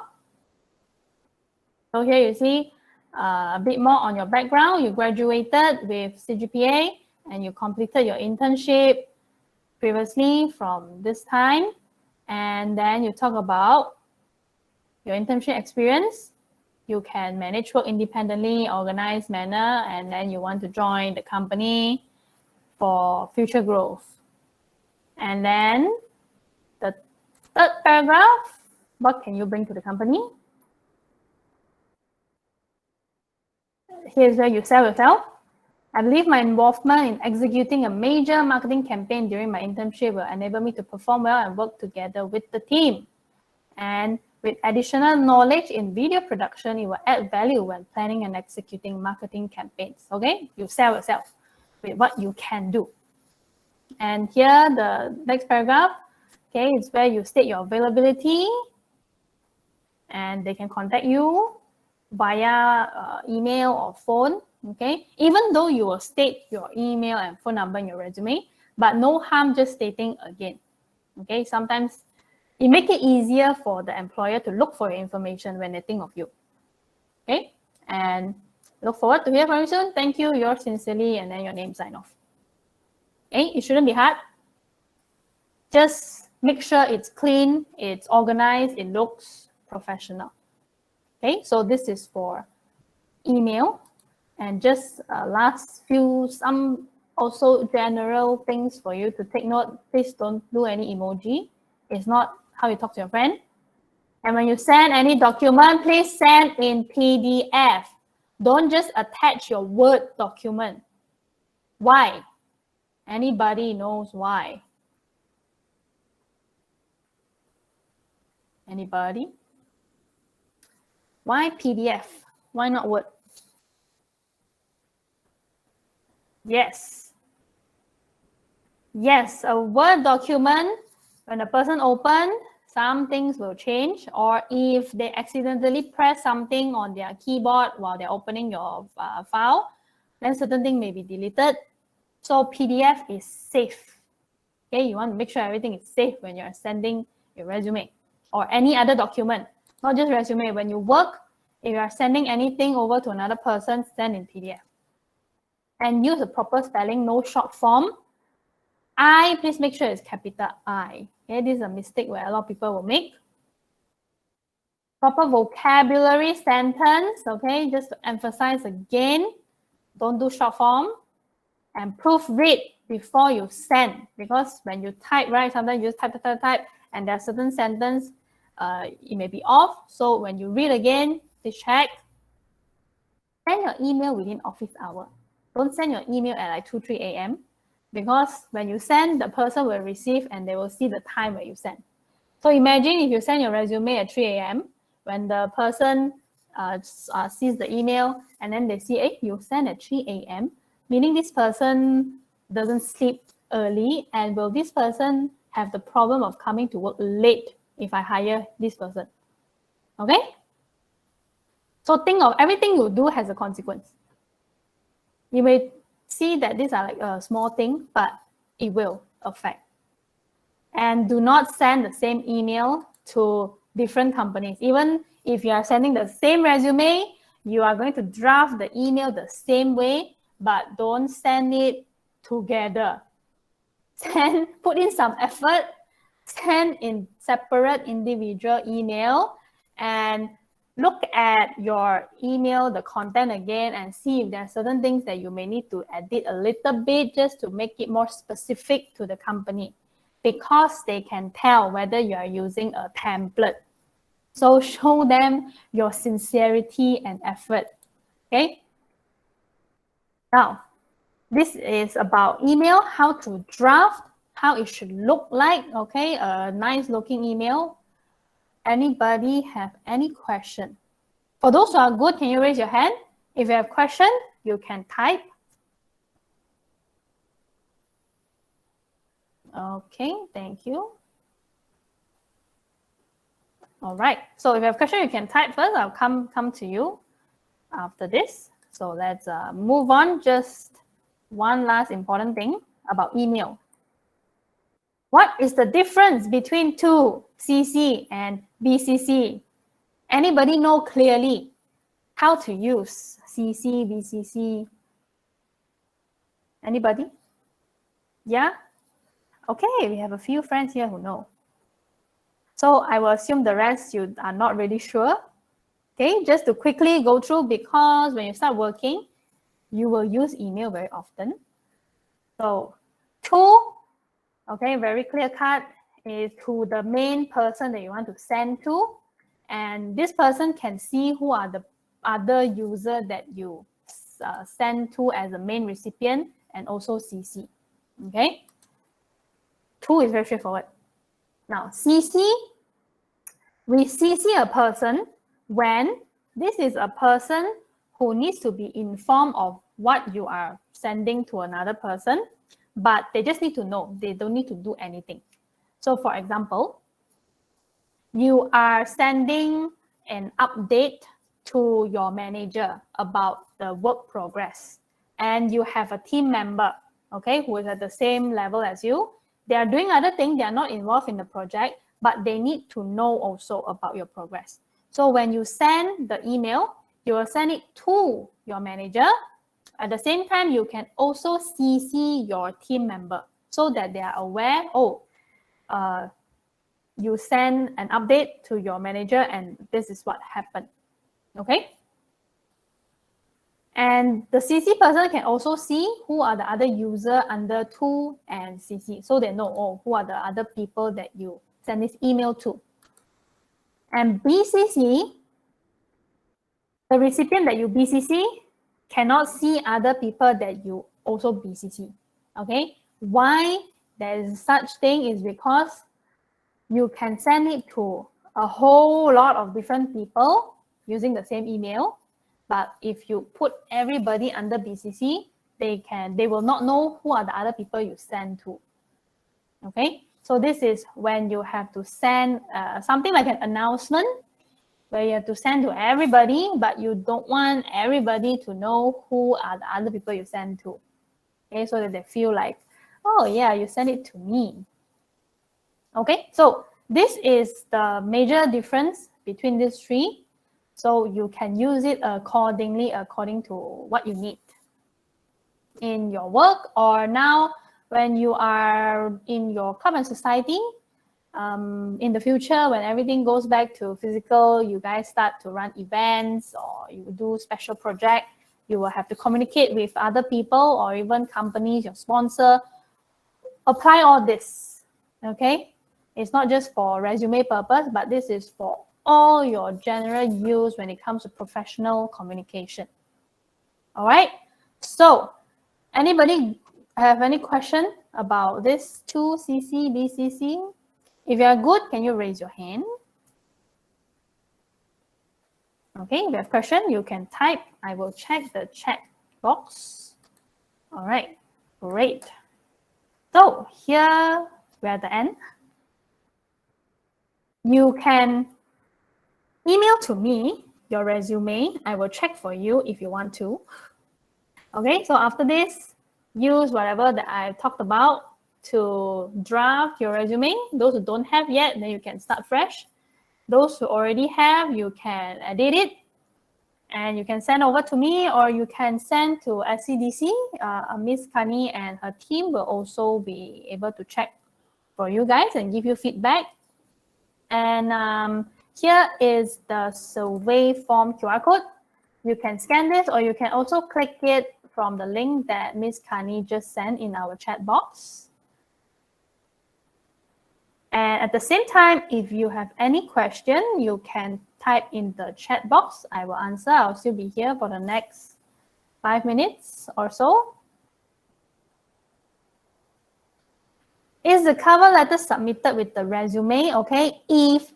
So here you see a bit more on your background. You graduated with CGPA and you completed your internship previously from this time. And then you talk about your internship experience. You can manage work independently, organized manner, and then you want to join the company for future growth. And then the third paragraph, what can you bring to the company? Here's where you sell yourself. I believe my involvement in executing a major marketing campaign during my internship will enable me to perform well and work together with the team. And With additional knowledge in video production, it will add value when planning and executing marketing campaigns. Okay, you sell yourself with what you can do. And here, the next paragraph, okay, is where you state your availability, and they can contact you via email or phone. Okay, even though you will state your email and phone number in your resume, but no harm just stating again. Okay, sometimes it makes it easier for the employer to look for your information when they think of you. Okay, and look forward to hear from you soon. Thank you, yours sincerely, and then your name sign off. Okay, it shouldn't be hard. Just make sure it's clean, it's organized, it looks professional. Okay, so this is for email. And just last few, some also general things for you to take note. Please don't do any emoji. It's not how you talk to your friend. And when you send any document, please send in PDF. Don't just attach your Word document. Why? Anybody knows why? Anybody? Why PDF? Why not Word? Yes. Yes, a Word document, when a person opens, some things will change, or if they accidentally press something on their keyboard while they're opening your file, then certain things may be deleted. So PDF is safe. Okay, you want to make sure everything is safe when you're sending your resume or any other document, not just resume. When you work, if you are sending anything over to another person, send in PDF. And use a proper spelling, no short form. I, please make sure it's capital I. Okay, this is a mistake where a lot of people will make. Proper vocabulary sentence, okay, just to emphasize again, don't do short form. And proofread before you send, because when you type, right, sometimes you just type, and there are certain sentences, it may be off. So when you read again, please check. Send your email within office hour. Don't send your email at like 2, 3 a.m. because when you send, the person will receive and they will see the time where you send. So imagine if you send your resume at 3 a.m. when the person sees the email and then they see, hey, you send at 3 a.m., meaning this person doesn't sleep early, and will this person have the problem of coming to work late if I hire this person? Okay? So think of everything you do has a consequence. You may see that these are like a small thing, but it will affect. And do not send the same email to different companies. Even if you are sending the same resume, you are going to draft the email the same way, but don't send it together. Put in some effort, send in separate individual email, and look at your email, the content again, and see if there are certain things that you may need to edit a little bit just to make it more specific to the company, because they can tell whether you are using a template. So show them your sincerity and effort. Okay? Now, this is about email, how to draft, how it should look like. Okay, a nice looking email. Anybody have any question? For those who are good, can you raise your hand? If you have question, you can type. Okay, thank you. All right, so if you have question, you can type first. I'll come to you after this. So let's move on. Just one last important thing about email. What is the difference between 2CC and BCC? Anybody know clearly how to use CC, BCC? Anybody? Yeah? Okay, we have a few friends here who know. So I will assume the rest you are not really sure. Okay, just to quickly go through, because when you start working, you will use email very often. So 2, okay, very clear cut, is to the main person that you want to send to. And this person can see who are the other users that you send to as the main recipient, and also CC. Okay? 2 is very straightforward. Now, CC, We CC a person when this is a person who needs to be informed of what you are sending to another person, but they just need to know. They don't need to do anything. So for example, you are sending an update to your manager about the work progress, and you have a team member, okay, who is at the same level as you. They are doing other things, they are not involved in the project, but they need to know also about your progress. So when you send the email, you will send it to your manager. At the same time, you can also CC your team member so that they are aware, you send an update to your manager and this is what happened, okay? And the CC person can also see who are the other user under to and CC, so they know, who are the other people that you send this email to. And BCC, the recipient that you BCC cannot see other people that you also BCC, okay? Why there is such thing is because you can send it to a whole lot of different people using the same email. But if you put everybody under BCC, they will not know who are the other people you send to. Okay, so this is when you have to send something like an announcement where you have to send to everybody, but you don't want everybody to know who are the other people you send to. Okay, so that they feel like, oh yeah, you send it to me. Okay, so this is the major difference between these three. So you can use it accordingly, according to what you need in your work, or now when you are in your Karmen society. In the future, when everything goes back to physical, you guys start to run events or you do special project, you will have to communicate with other people or even companies, your sponsor. Apply all this, okay? It's not just for resume purpose, but this is for all your general use when it comes to professional communication. All right. So anybody have any question about this 2CC, BCC? If you are good, can you raise your hand? Okay, if you have a question, you can type. I will check the chat box. All right, great. So here we're at the end. You can email to me your resume. I will check for you if you want to. Okay, so after this, use whatever that I talked about to draft your resume. Those who don't have yet, then you can start fresh. Those who already have, you can edit it and you can send over to me, or you can send to SCDC. Miss Kani and her team will also be able to check for you guys and give you feedback. And here is the survey form QR code. You can scan this, or you can also click it from the link that Miss Kani just sent in our chat box. And at the same time, if you have any question, you can type in the chat box. I will answer. I'll still be here for the next 5 minutes or so. Is the cover letter submitted with the resume? Okay, if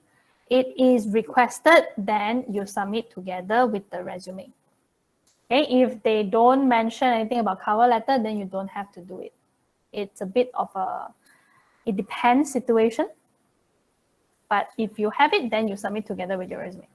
it is requested, then you submit together with the resume. Okay, if they don't mention anything about cover letter, then you don't have to do it. It's a bit of a, it depends situation. But if you have it, then you submit together with your resume.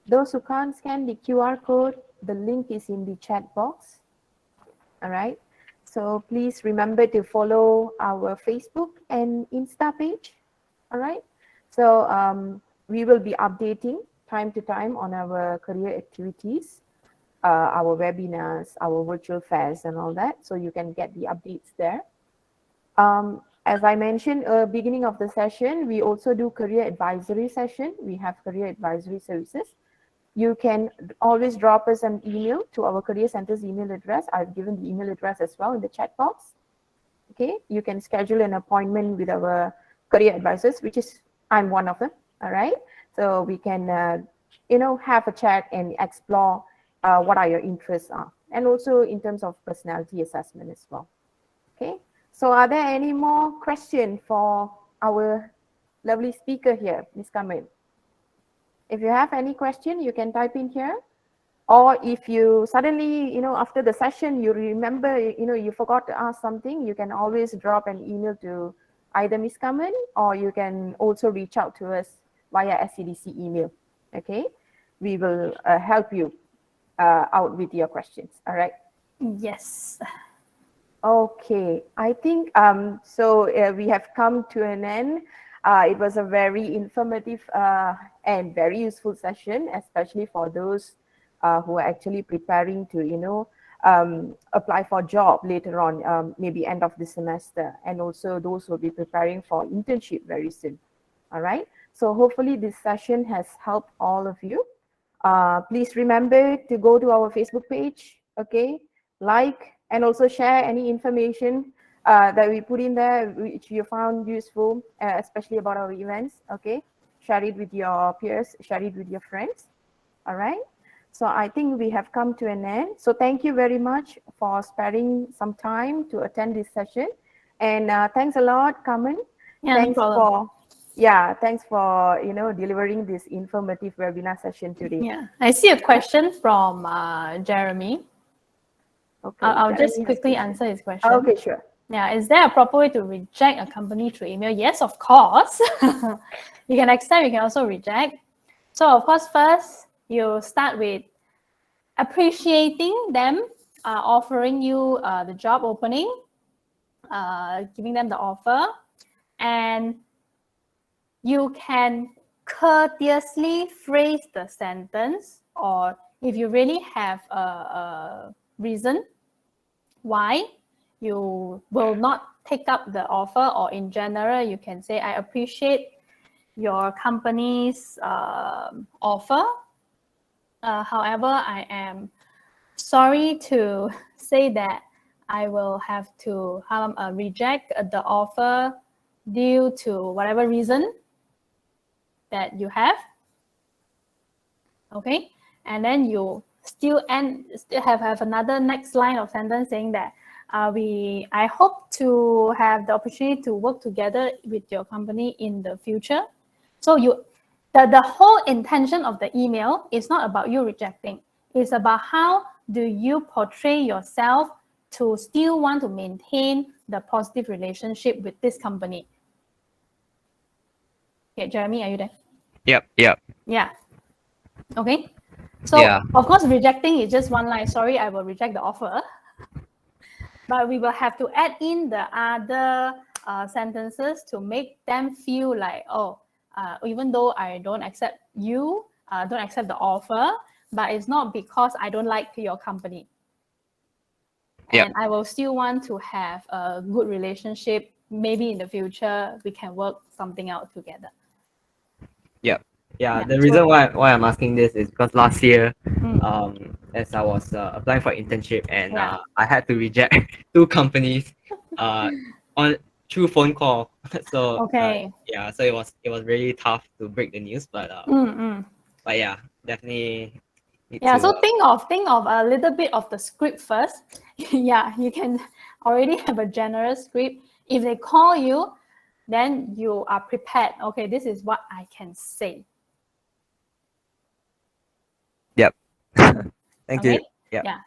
Those who can't scan the QR code, the link is in the chat box. All right. So please remember to follow our Facebook and Insta page. All right. So we will be updating time to time on our career activities, our webinars, our virtual fairs and all that. So you can get the updates there. As I mentioned beginning of the session, we also do career advisory session. We have career advisory services. You can always drop us an email to our career center's email address. I've given the email address as well in the chat box. Okay, you can schedule an appointment with our career advisors, which is I'm one of them. All right. so we can, have a chat and explore what are your interests are, and also in terms of personality assessment as well. Okay. So are there any more questions for our lovely speaker here, Ms. Karmen? If you have any question, you can type in here. Or if you suddenly, after the session, you remember, you forgot to ask something, you can always drop an email to either Ms. Karmen, or you can also reach out to us via SCDC email. Okay. We will help you out with your questions. All right. Yes. Okay, I think so we have come to an end. It was a very informative and very useful session, especially for those who are actually preparing to, apply for job later on, maybe end of the semester, and also those who will be preparing for internship very soon. All right. So hopefully this session has helped all of you. Please remember to go to our Facebook page, okay? Like and also share any information that we put in there which you found useful, especially about our events, okay? Share it with your peers, share it with your friends, all right? So I think we have come to an end. So thank you very much for sparing some time to attend this session. And thanks a lot, Karmen. Yeah, no Thanks problem. for delivering this informative webinar session today. Yeah, I see a question from Jeremy. Okay, I'll just Jeremy has quickly question. answer his question. Okay, sure. Yeah, is there a proper way to reject a company through email? Yes, of course. You can accept, you can also reject. So of course, first you start with appreciating them offering you the job opening, giving them the offer, and you can courteously phrase the sentence, or if you really have a reason why you will not take up the offer, or in general, you can say, I appreciate your company's offer. However, I am sorry to say that I will have to reject the offer due to whatever reason that you have. Okay, and then you still have another next line of sentence saying that I hope to have the opportunity to work together with your company in the future. So the whole intention of the email is not about you rejecting. It's about how do you portray yourself to still want to maintain the positive relationship with this company. Okay, Jeremy, are you there? Yep. Yeah. Okay. So Yeah. of course, rejecting is just one line. Sorry, I will reject the offer. But we will have to add in the other sentences to make them feel like, even though I don't accept don't accept the offer, but it's not because I don't like your company. Yep. And I will still want to have a good relationship. Maybe in the future, we can work something out together. Yeah, Yeah, the so- reason why I'm asking this is because last year, Mm. as I was applying for internship, and Yeah. I had to reject two companies on through phone call. So Okay. so it was really tough to break the news, but yeah, definitely need Yeah, to. so think of a little bit of the script first. Yeah, you can already have a general script. If they call you, then you are prepared. Okay, this is what I can say. Yep. Thank you. Okay. Yep. Yeah.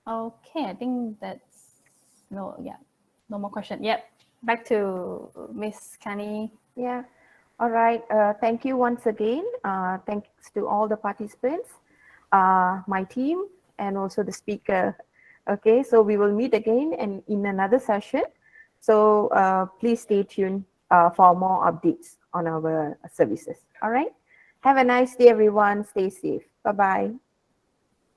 Okay, I think that's no more question. Yep. Back to Miss Kani. Yeah. All right. Thank you once again. Thanks to all the participants, my team, and also the speaker. Okay, so we will meet again and in another session. So please stay tuned for more updates on our services. All right. Have a nice day, everyone. Stay safe. Bye-bye.